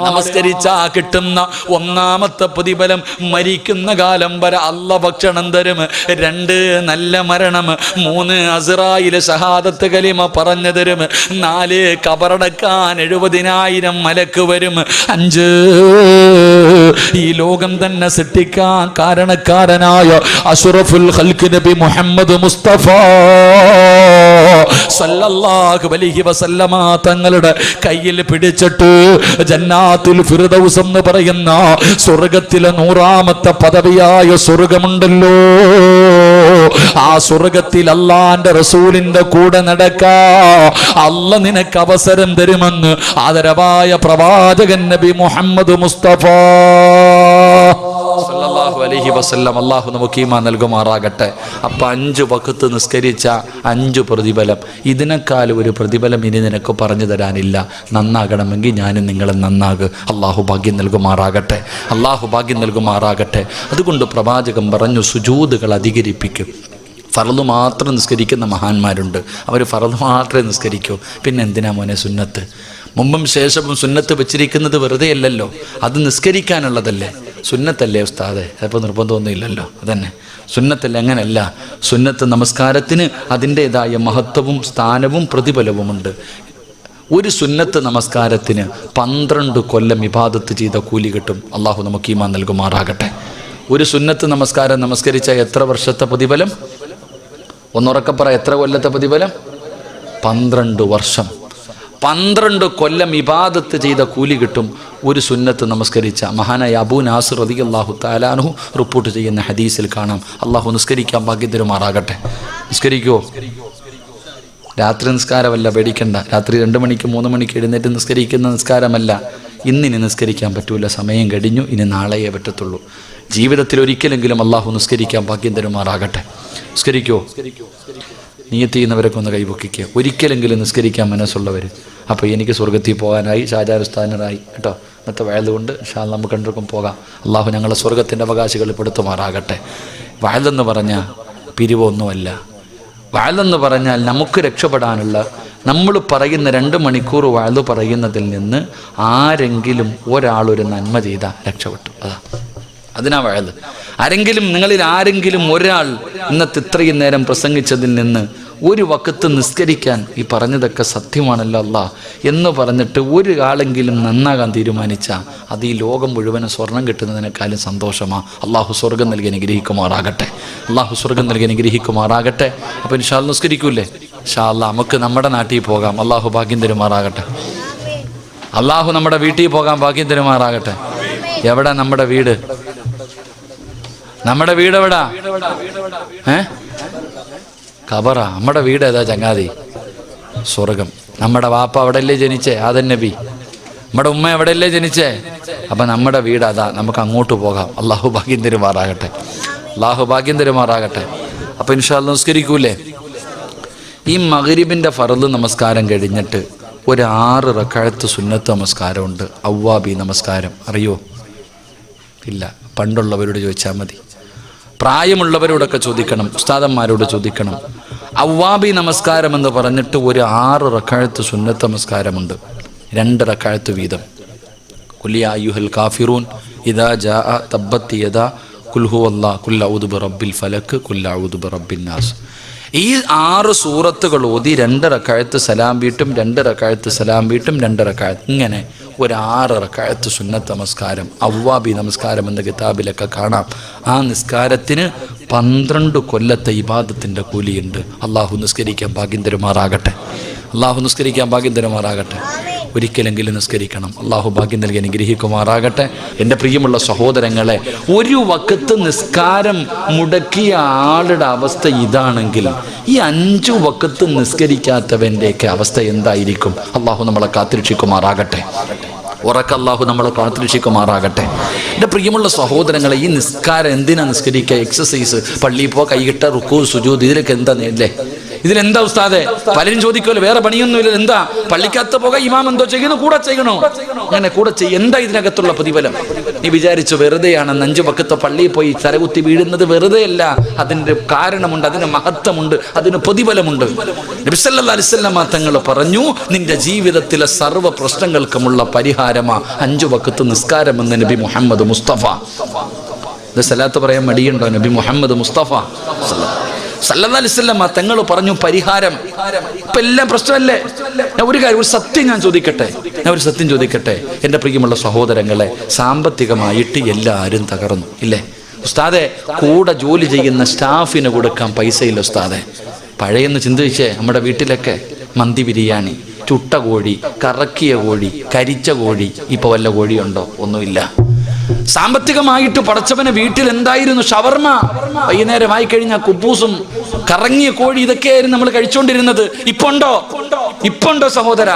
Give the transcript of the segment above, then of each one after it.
നമസ്കരിച്ചാ കിട്ടുന്ന ഒന്നാമത്തെ പ്രതിഫലം മരിക്കുന്ന കാലം വരെ അല്ല ഭക്ഷണം തരും. 2 നല്ല മരണം, 3 അസ്റായിൽ ഷഹാദത്ത് കലിമ പറഞ്ഞു തരും, 4 കബറടക്കാൻ 70,000 മലക്ക് വരും, 5 ഈ ലോകം തന്നെ സൃഷ്ടിക്കാൻ കാരണക്കാരനായ അഷ്റഫുൽ ഖൽഖ് നബി മുഹമ്മദ് മുസ്തഫ സല്ലല്ലാഹു അലൈഹി വസല്ലമ തങ്ങളുടെ കയ്യിൽ പിടിച്ചിട്ട് ജന്നാത്തുൽ ഫിർദൗസ് എന്ന് പറയുന്ന സ്വർഗ്ഗത്തിലെ 100ാമത്തെ പദവിയായ സ്വർഗ്ഗമുണ്ടല്ലോ, ആ സ്വർഗ്ഗത്തിൽ അല്ലാഹുവിന്റെ റസൂലിന്റെ കൂടെ നടക്കാ അല്ല നിനക്ക് അവസരം തരുമെന്ന് ആദരവായ പ്രവാചകൻ നബി മുഹമ്മദ് മുസ്തഫ സല്ലല്ലാഹു അലൈഹി വസല്ലം അല്ലാഹു നമുക്ക് ഈമാൻ നൽകുമാറാകട്ടെ. അപ്പം 5 വഖത്ത് നിസ്കരിച്ച 5 പ്രതിഫലം, ഇതിനേക്കാൾ ഒരു പ്രതിഫലം ഇനി നിനക്ക് പറഞ്ഞു തരാനില്ല. നന്നാകണമെങ്കിൽ ഞാനും നിങ്ങളും നന്നാകുക. അള്ളാഹു ഭാഗ്യം നൽകുമാറാകട്ടെ, അള്ളാഹു ഭാഗ്യം നൽകുമാറാകട്ടെ. അതുകൊണ്ട് പ്രവാചകൻ പറഞ്ഞു, സുജൂദുകൾ അധികരിപ്പിക്കും. ഫർള് മാത്രം നിസ്കരിക്കുന്ന മഹാന്മാരുണ്ട്, അവർ ഫർള് മാത്രമേ നിസ്കരിക്കൂ. പിന്നെ എന്തിനാ മോനെ സുന്നത്ത്? മുമ്പും ശേഷവും സുന്നത്ത് വെച്ചിരിക്കുന്നത് വെറുതെ അല്ലല്ലോ, അത് നിസ്കരിക്കാനുള്ളതല്ലേ. സുന്നത്തല്ലേ ഉസ്താദെ? ചിലപ്പോൾ നിർബന്ധമൊന്നുമില്ലല്ലോ, അതന്നെ സുന്നത്തല്ലേ. അങ്ങനെയല്ല, സുന്നത്ത് നമസ്കാരത്തിന് അതിൻ്റേതായ മഹത്വവും സ്ഥാനവും പ്രതിഫലവുമുണ്ട്. ഒരു സുന്നത്ത് നമസ്കാരത്തിന് 12 കൊല്ലം ഇബാദത്ത് ചെയ്ത കൂലി കിട്ടും. അള്ളാഹു നമുക്ക് ഈമാൻ നൽകുമാറാകട്ടെ. ഒരു സുന്നത്ത് നമസ്കാരം നമസ്കരിച്ച എത്ര വർഷത്തെ പ്രതിഫലം? ഒന്നുറക്കപ്പറ, എത്ര കൊല്ലത്തെ പ്രതിഫലം? 12 വർഷം. 12 കൊല്ലം ഇബാദത്ത് ചെയ്ത കൂലി കിട്ടും ഒരു സുന്നത്ത് നമസ്കരിച്ച. മഹാനായ അബൂ നാസിർ റളിയല്ലാഹു തആല അൻഹു റിപ്പോർട്ട് ചെയ്യുന്ന ഹദീസിൽ കാണാം. അള്ളാഹു നിസ്കരിക്കാൻ ഭാഗ്യം തരുമാറാകട്ടെ. നിസ്കരിക്കുമോ? രാത്രി നിസ്കാരമല്ല, പേടിക്കണ്ട. രാത്രി 2 മണിക്ക് 3 മണിക്ക് എഴുന്നേറ്റ് നിസ്കരിക്കുന്ന നിസ്കാരമല്ല. ഇന്നിനി നിസ്കരിക്കാൻ പറ്റൂല, സമയം കഴിഞ്ഞു, ഇനി നാളെയേ പറ്റത്തുള്ളൂ. ജീവിതത്തിൽ ഒരിക്കലെങ്കിലും അള്ളാഹു നിസ്കരിക്കാൻ ഭാഗ്യം തരുമാറാകട്ടെ. നിസ്കരിക്കുമോ? നിയത്ത് ചെയ്യുന്നവരൊക്കെ ഒന്ന് കൈപൊക്കിക്കുക. ഒരിക്കലെങ്കിലും നിസ്കരിക്കാൻ മനസ്സുള്ളവർ. അപ്പോൾ എനിക്ക് സ്വർഗത്തിൽ പോകാനായി, ഷാജാറുസ്ഥാനറായി കേട്ടോ. ഇന്നത്തെ വയലുകൊണ്ട് ഇൻഷാ അല്ലാഹ് നമുക്ക് രണ്ടുപേർക്കും പോകാം. അള്ളാഹു ഞങ്ങളെ സ്വർഗത്തിൻ്റെ അവകാശികൾ പെടുത്തുമാറാകട്ടെ. വയലെന്ന് പറഞ്ഞാൽ പിരിവൊന്നുമല്ല. വയലെന്ന് പറഞ്ഞാൽ നമുക്ക് രക്ഷപ്പെടാനുള്ള, നമ്മൾ പറയുന്ന 2 മണിക്കൂർ വയല് പറയുന്നതിൽ നിന്ന് ആരെങ്കിലും ഒരാളൊരു നന്മ ചെയ്താൽ രക്ഷപ്പെട്ടു. അതിനാ വയല്. ആരെങ്കിലും, നിങ്ങളിൽ ആരെങ്കിലും ഒരാൾ ഇന്നത്തെ ഇത്രയും നേരം പ്രസംഗിച്ചതിൽ നിന്ന് ഒരു വഖത്ത് നിസ്കരിക്കാൻ, ഈ പറഞ്ഞതൊക്കെ സത്യമാണല്ലോ അല്ലാഹ് എന്ന് പറഞ്ഞിട്ട് ഒരാളെങ്കിലും നന്നാകാൻ തീരുമാനിച്ചാൽ അത് ഈ ലോകം മുഴുവനും സ്വർണം കിട്ടുന്നതിനേക്കാളും സന്തോഷമാണ്. അള്ളാഹു സ്വർഗം നൽകി അനുഗ്രഹിക്കുമാറാകട്ടെ, അള്ളാഹു സ്വർഗം നൽകി അനുഗ്രഹിക്കുമാറാകട്ടെ. അപ്പോൾ ഇൻഷാ അല്ലാഹ് നിസ്കരിക്കൂലേ? ഇൻഷാ അല്ലാഹ് നമുക്ക് നമ്മുടെ നാട്ടിൽ പോകാം. അള്ളാഹു ഭാഗ്യം തരുമാറാകട്ടെ. അള്ളാഹു നമ്മുടെ വീട്ടിൽ പോകാൻ ഭാഗ്യം തരുമാറാകട്ടെ. എവിടെ നമ്മുടെ വീട്? നമ്മുടെ വീട് എവിടാ? ഖബറ. നമ്മുടെ വീട് ഏതാ ചങ്ങാതി? സ്വർഗം. നമ്മുടെ വാപ്പ അവിടെയല്ലേ ജനിച്ചേ? ആദം നബി. നമ്മുടെ ഉമ്മ എവിടെയല്ലേ ജനിച്ചേ? അപ്പം നമ്മുടെ വീട് അതാ. നമുക്ക് അങ്ങോട്ട് പോകാം. അള്ളാഹു ഭാഗ്യം തരുമാറാകട്ടെ, അള്ളാഹു ഭാഗ്യം തരുമാറാകട്ടെ. അപ്പം ഇൻഷാ അല്ലാഹ് നിസ്കരിക്കൂലേ? ഈ മഗ്രിബിൻ്റെ ഫർള് നമസ്കാരം കഴിഞ്ഞിട്ട് ഒരു 6 റക്അത്ത് സുന്നത്ത് നമസ്കാരമുണ്ട്. അവ്വാബി നമസ്കാരം. അറിയോ? ഇല്ല. പണ്ടുള്ളവരോട് ചോദിച്ചാൽ മതി. പ്രായമുള്ളവരോടൊക്കെ ചോദിക്കണം, ഉസ്താദന്മാരോട് ചോദിക്കണം. അവ്വാബി നമസ്കാരം എന്ന് പറഞ്ഞിട്ട് ഒരു 6 റക്അത്ത് സുന്നത്ത് നമസ്കാരമുണ്ട്. 2 റക്അത്ത് വീതം. ഖുൽ യാ അയ്യുഹൽ കാഫിറൂൻ, ഇദാ ജാഅ തബ്ബത് യദാ, ഖുൽ ഹുവല്ലാഹ്, ഖുൽ അഊദു ബിറബ്ബിൽ ഫലക്, ഖുൽ അഊദു ബിറബ്ബിൻ നാസ്. ഈ 6 സൂറത്തുകൾ ഓതി 2 റക്അത്ത് സലാം വീട്ടും, 2 റക്അത്ത് സലാം വീട്ടും, 2 റക്അത്ത്, ഇങ്ങനെ ഒരു 6 റക്അത്ത് സുന്നത്ത് നമസ്കാരം. അവ്വാബി നമസ്കാരം എന്ന കിതാബിലൊക്കെ കാണാം. ആ നിസ്കാരത്തിന് 12 കൊല്ലത്തെ ഇബാദത്തിൻ്റെ കൂലിയുണ്ട്. അള്ളാഹു നിസ്കരിക്കാൻ ഭാഗ്യം തരുമാറാകട്ടെ, അള്ളാഹു നിസ്കരിക്കാൻ ഭാഗ്യം തരുമാറാകട്ടെ. ഒരിക്കലെങ്കിലും നിസ്കരിക്കണം. അള്ളാഹു ഭാഗ്യം നൽകി അനുഗ്രഹിക്കുമാറാകട്ടെ. എൻ്റെ പ്രിയമുള്ള സഹോദരങ്ങളെ, ഒരു വഖത്ത് നിസ്കാരം മുടക്കിയ ആളുടെ അവസ്ഥ ഇതാണെങ്കിൽ ഈ 5 വഖത്ത് നിസ്കരിക്കാത്തവൻ്റെയൊക്കെ അവസ്ഥ എന്തായിരിക്കും? അള്ളാഹു നമ്മളെ കാത്തിരക്ഷിക്കുമാറാകട്ടെ, അള്ളാഹു നമ്മളെ കാത്തിരക്ഷിക്കുമാറാകട്ടെ. എൻ്റെ പ്രിയമുള്ള സഹോദരങ്ങളെ, ഈ നിസ്കാരം എന്തിനാ നിസ്കരിക്കുക? എക്സസൈസ്, പള്ളിയിൽ പോ, കൈകിട്ട, റുക്കൂ, സുജൂദ്, ഇതിലൊക്കെ എന്താ നേടല്ലേ? ഇതിലെന്താ ഉസ്താദെ? പലരും ചോദിക്കുമല്ലോ, വേറെ പണിയൊന്നുമില്ല, എന്താ പള്ളിക്കകത്ത് പോകാൻ ഇമാം എന്തോ ചെയ്യുന്നു, കൂടെ ചെയ്യണോ? അങ്ങനെ കൂടെ എന്താ ഇതിനകത്തുള്ള പ്രതിഫലം? നീ വിചാരിച്ചു വെറുതെയാണ് 5 വഖത്ത് പള്ളിയിൽ പോയി തലകുത്തി വീഴുന്നത്? വെറുതെയല്ല, അതിൻ്റെ കാരണമുണ്ട്, അതിന് മഹത്വമുണ്ട്, അതിന് പ്രതിഫലമുണ്ട്. നബി സല്ലല്ലാഹു അലൈഹി വസല്ലം തങ്ങൾ പറഞ്ഞു, നിന്റെ ജീവിതത്തിലെ സർവ്വ പ്രശ്നങ്ങൾക്കുമുള്ള പരിഹാരമാ 5 വഖത്ത് നിസ്കാരമെന്ന് നബി മുഹമ്മദ് മുസ്തഫ. ഇത് സലാത്ത് പറയാൻ മടിയുണ്ടോ? നബി മുഹമ്മദ് മുസ്തഫ സല്ലല്ലാഹു അലൈഹി വസല്ലം തങ്ങൾ പറഞ്ഞു പരിഹാരം. ഇപ്പം എല്ലാം പ്രശ്നമല്ലേ? ഞാൻ ഒരു സത്യം ഒരു സത്യം ചോദിക്കട്ടെ എൻ്റെ പ്രിയമുള്ള സഹോദരങ്ങളെ, സാമ്പത്തികമായിട്ട് എല്ലാവരും തകർന്നു ഇല്ലേ ഉസ്താദെ? കൂടെ ജോലി ചെയ്യുന്ന സ്റ്റാഫിന് കൊടുക്കാൻ പൈസയില്ല ഉസ്താദെ. പഴയെന്ന് ചിന്തിച്ചേ, നമ്മുടെ വീട്ടിലൊക്കെ മന്തി ബിരിയാണി, ചുട്ട കോഴി, കറക്കിയ കോഴി, കരിച്ച കോഴി, ഇപ്പൊ വല്ല കോഴിയുണ്ടോ? ഒന്നുമില്ല. സാമ്പത്തികമായിട്ട് പടച്ചവനെ വീട്ടിൽ എന്തായിരുന്നു? ഷവർമ, വൈകുന്നേരമായി കഴിഞ്ഞാൽ കുബൂസും കറങ്ങിയ കോഴി, ഇതൊക്കെയായിരുന്നു നമ്മൾ കഴിച്ചുകൊണ്ടിരുന്നത്. ഇപ്പൊണ്ടോ സഹോദര?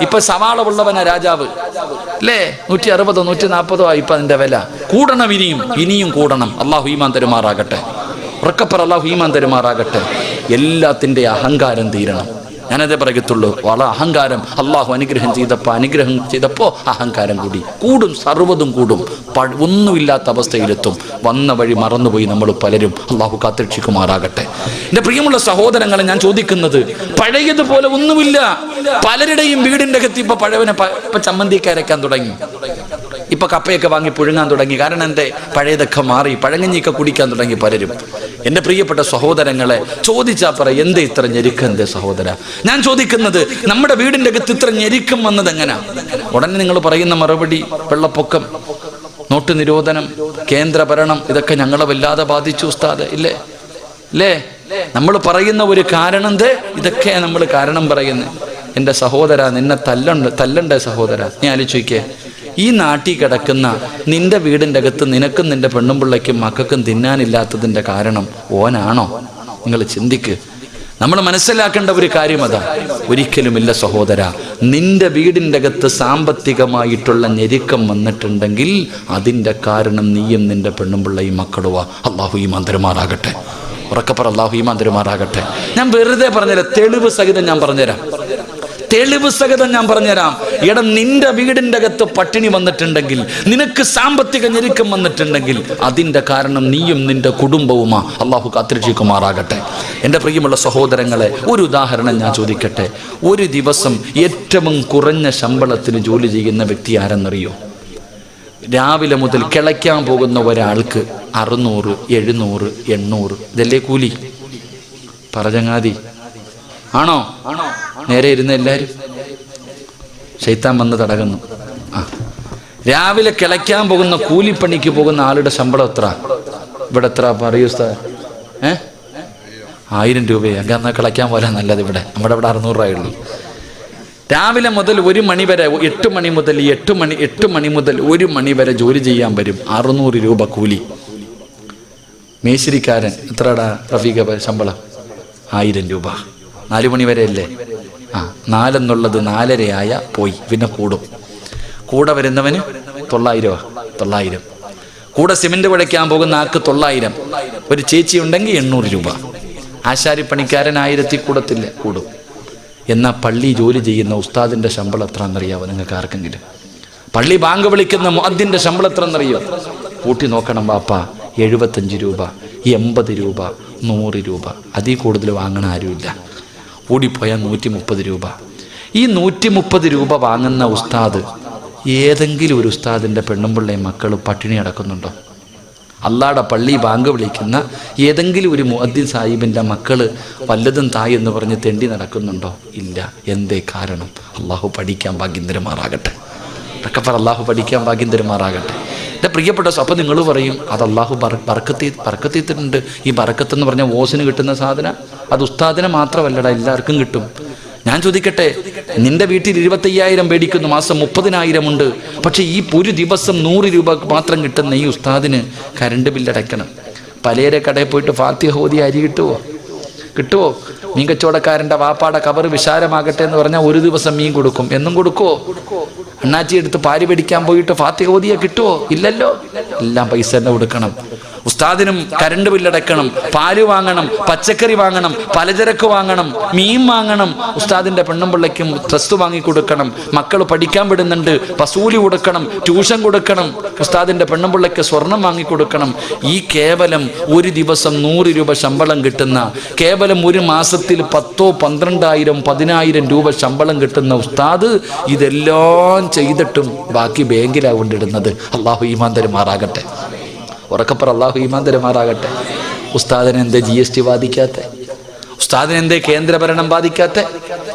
ഇപ്പൊ സവാള ഉള്ളവനാ രാജാവ് അല്ലേ? 160 140 ഇപ്പൊ അതിന്റെ വില. കൂടണം, ഇനിയും കൂടണം. അള്ളാഹു ഈമാൻ തരുമാറാകട്ടെ. ഉറക്കപ്പറ, അള്ളാഹു ഈമാൻ തരുമാറാകട്ടെ. എല്ലാത്തിന്റെ അഹങ്കാരം തീരണം. ഞാനതേ പറയത്തുള്ളൂ. വളരെ അഹങ്കാരം അള്ളാഹു അനുഗ്രഹം ചെയ്തപ്പോൾ അഹങ്കാരം കൂടും, സർവ്വതും കൂടും. ഒന്നുമില്ലാത്ത അവസ്ഥയിലെത്തും. വന്ന വഴി മറന്നുപോയി നമ്മൾ പലരും. അള്ളാഹു കാത്തുരക്ഷിക്കുമാറാകട്ടെ. എൻ്റെ പ്രിയമുള്ള സഹോദരങ്ങളെ, ഞാൻ ചോദിക്കുന്നത്, പഴയതുപോലെ ഒന്നുമില്ല. പലരുടെയും വീടിൻ്റെ അകത്ത് ഇപ്പൊ ഇപ്പൊ ചമ്മന്തിയൊക്കെ അരയ്ക്കാൻ തുടങ്ങി, ഇപ്പൊ കപ്പയൊക്കെ വാങ്ങി പുഴുങ്ങാൻ തുടങ്ങി. കാരണം എന്തേ? പഴയതൊക്കെ മാറി, പഴങ്ങഞ്ഞിയൊക്കെ കുടിക്കാൻ തുടങ്ങി പലരും. എൻ്റെ പ്രിയപ്പെട്ട സഹോദരങ്ങളെ, ചോദിച്ചാൽ പറ, എന്തേ ഇത്ര ഞെരുക്കം? എന്തേ സഹോദര? ഞാൻ ചോദിക്കുന്നത്, നമ്മുടെ വീടിൻ്റെ അകത്ത് ഇത്ര ഞെരുക്കം വന്നത് എങ്ങനെയാ? ഉടനെ നിങ്ങൾ പറയുന്ന മറുപടി, വെള്ളപ്പൊക്കം, നോട്ട് നിരോധനം, കേന്ദ്ര ഭരണം, ഇതൊക്കെ ഞങ്ങളെ വല്ലാതെ ബാധിച്ചു ഉസ്താദ്. ഇല്ലേ? നമ്മൾ പറയുന്ന ഒരു കാരണം എന്തേ? ഇതൊക്കെ നമ്മൾ കാരണം പറയുന്നത്. എൻ്റെ സഹോദര, നിന്നെ തല്ലണ്ടേ സഹോദര? നീ ആലോചിക്കേ, ഈ നാട്ടിൽ കിടക്കുന്ന നിന്റെ വീടിൻ്റെ അകത്ത് നിനക്കും നിന്റെ പെണ്ണുമ്പിള്ളയ്ക്കും മക്കൾക്കും തിന്നാനില്ലാത്തതിൻ്റെ കാരണം ഓനാണോ? നിങ്ങൾ ചിന്തിക്ക്. നമ്മൾ മനസ്സിലാക്കേണ്ട ഒരു കാര്യം അതാ. ഒരിക്കലുമില്ല സഹോദര. നിന്റെ വീടിൻ്റെ അകത്ത് സാമ്പത്തികമായിട്ടുള്ള ഞെരുക്കം വന്നിട്ടുണ്ടെങ്കിൽ അതിൻ്റെ കാരണം നീയും നിന്റെ പെണ്ണുമ്പിള്ളയും മക്കളുവാ. അള്ളാഹു ഈമാൻ തരുമാറാകട്ടെ. ഉറക്കപ്പറ, അള്ളാഹു ഈമാൻ തരുമാറാകട്ടെ. ഞാൻ വെറുതെ പറഞ്ഞുതരാം, തെളിവ് സഹിതം ഞാൻ പറഞ്ഞുതരാം. എടാ, നിന്റെ വീടിൻ്റെ അകത്ത് പട്ടിണി വന്നിട്ടുണ്ടെങ്കിൽ, നിനക്ക് സാമ്പത്തിക ഞെരുക്കം വന്നിട്ടുണ്ടെങ്കിൽ അതിൻ്റെ കാരണം നീയും നിന്റെ കുടുംബവുമാ. അള്ളാഹു കാത്തുരക്ഷിക്കുമാറാകട്ടെ. എൻ്റെ പ്രിയമുള്ള സഹോദരങ്ങളെ, ഒരു ഉദാഹരണം ഞാൻ ചോദിക്കട്ടെ. ഒരു ദിവസം ഏറ്റവും കുറഞ്ഞ ശമ്പളത്തിന് ജോലി ചെയ്യുന്ന വ്യക്തി ആരെന്നറിയോ? രാവിലെ മുതൽ കിളയ്ക്കാൻ പോകുന്ന ഒരാൾക്ക് 600, 700, 800 ഇതല്ലേ കൂലി? പറചങ്ങാതി ആണോ? നേരെ ഇരുന്ന് എല്ലാവരും. ശൈത്താൻ വന്ന് തടകുന്നു. രാവിലെ കിളയ്ക്കാൻ പോകുന്ന കൂലിപ്പണിക്ക് പോകുന്ന ആളുടെ ശമ്പളം എത്ര? ഇവിടെ എത്ര പറയൂ ഉസ്താദ്? 1000 രൂപയാണ്. എന്നാൽ കിളയ്ക്കാൻ പോലെ നല്ലത്. നമ്മുടെ ഇവിടെ 600 രൂപയുള്ളൂ. രാവിലെ മുതൽ 1 മണി വരെ, 8 മണി മുതൽ 8 മണി മുതൽ 1 മണി വരെ ജോലി ചെയ്യാൻ വരും. 600 രൂപ കൂലി. മേശിരിക്കാരൻ എത്രടാ റഫീഖ ശമ്പളം? 1000 രൂപ. 4 മണി വരെ അല്ലേ? 4 എന്നുള്ളത് 4:30 പോയി, പിന്നെ കൂടും. കൂടെ വരുന്നവന് 900. കൂടെ സിമെന്റ് കുഴയ്ക്കാൻ പോകുന്ന ആൾക്ക് 900. ഒരു ചേച്ചി ഉണ്ടെങ്കിൽ 800 രൂപ. ആശാരിപ്പണിക്കാരൻ 1000 കൂടത്തില്ല, കൂടും. എന്നാൽ പള്ളി ജോലി ചെയ്യുന്ന ഉസ്താദിൻ്റെ ശമ്പളം എത്ര എന്നറിയാവോ നിങ്ങൾക്ക് ആർക്കെങ്കിലും? പള്ളി ബാങ്ക് വിളിക്കുന്ന മുഅദ്ദിൻ്റെ ശമ്പളം എത്ര എന്നറിയോ? കൂട്ടി നോക്കണം വാപ്പ. 75 രൂപ, 80 രൂപ, 100 രൂപ. അതിൽ കൂടുതൽ വാങ്ങണ ആരുമില്ല. കൂടിപ്പോയാൽ 130 രൂപ. ഈ 130 രൂപ വാങ്ങുന്ന ഉസ്താദ്, ഏതെങ്കിലും ഒരു ഉസ്താദിൻ്റെ പെണ്ണുമ്പിള്ളയും മക്കൾ പട്ടിണി അടക്കുന്നുണ്ടോ? അള്ളാടെ പള്ളി ബാങ്ക് വിളിക്കുന്ന ഏതെങ്കിലും ഒരു മുഅദ്ദിൻ സാഹിബിൻ്റെ മക്കൾ വല്ലതും തായ് എന്ന് പറഞ്ഞ് തെണ്ടി നടക്കുന്നുണ്ടോ? ഇല്ല. എന്തേ കാരണം? അള്ളാഹു പഠിക്കാൻ ഭാഗ്യം തരുമാറാകട്ടെ. അള്ളാഹു പഠിക്കാൻ ഭാഗ്യം തരുമാറാകട്ടെ. എൻ്റെ പ്രിയപ്പെട്ട, അപ്പം നിങ്ങൾ പറയും അത് അള്ളാഹു ബർക്കത്തിട്ടുണ്ട്. ഈ ബർക്കത്ത് എന്ന് പറഞ്ഞാൽ ഓസിന് കിട്ടുന്ന സാധനം, അത് ഉസ്താദിനെ മാത്രമല്ലടാ, എല്ലാവർക്കും കിട്ടും. ഞാൻ ചോദിക്കട്ടെ, നിന്റെ വീട്ടിൽ 25,000 മേടിക്കുന്നു, മാസം 30,000 ഉണ്ട്. പക്ഷെ ഈ ഒരു ദിവസം 100 രൂപ മാത്രം കിട്ടുന്ന ഈ ഉസ്താദിന് കറണ്ട് ബില്ലടയ്ക്കണം. പലരെ കടയിൽ പോയിട്ട് ഫാത്തിഹ ഓതി അരി കിട്ടുമോ? മീൻ കച്ചവടക്കാരൻ്റെ വാപ്പാടെ കവർ വിശാലമാകട്ടെ എന്ന് പറഞ്ഞാൽ ഒരു ദിവസം മീൻ കൊടുക്കും. എന്നും കൊടുക്കുമോ? അണ്ണാച്ചി എടുത്ത് പാരി പിടിക്കാൻ പോയിട്ട് ഫാത്തിഹ ഓതിയാ കിട്ടുമോ? ഇല്ലല്ലോ. എല്ലാം പൈസ തന്നെ കൊടുക്കണം. ഉസ്താദിനും കരണ്ട് ബില്ലടക്കണം, പാല് വാങ്ങണം, പച്ചക്കറി വാങ്ങണം, പലചരക്ക് വാങ്ങണം, മീൻ വാങ്ങണം, ഉസ്താദിന്റെ പെണ്ണും പിള്ളയ്ക്കും ഡ്രസ്സ് വാങ്ങിക്കൊടുക്കണം, മക്കൾ പഠിക്കാൻ വിടുന്നുണ്ട്, വസൂലി കൊടുക്കണം, ട്യൂഷൻ കൊടുക്കണം, ഉസ്താദിന്റെ പെണ്ണും പിള്ളയ്ക്ക് സ്വർണം വാങ്ങിക്കൊടുക്കണം. ഈ കേവലം ഒരു ദിവസം 100 രൂപ ശമ്പളം കിട്ടുന്ന, കേവലം ഒരു മാസത്തിൽ 10,000, 12,000, 10,000 രൂപ ശമ്പളം കിട്ടുന്ന ഉസ്താദ് ഇതെല്ലാം ചെയ്തിട്ടും ബാക്കി ബാങ്കിലാണ് കൊണ്ടിടുന്നത്. അള്ളാഹു ഈമാൻ തരുമാറാകട്ടെ. ഉറക്കപ്പുറം അള്ളാഹു ഈമാൻ തരുമാറാകട്ടെ. ഉസ്താദിനെ എന്തേ GST ബാധിക്കാത്ത? ഉസ്താദിനെ എന്തേ കേന്ദ്രഭരണം ബാധിക്കാത്ത?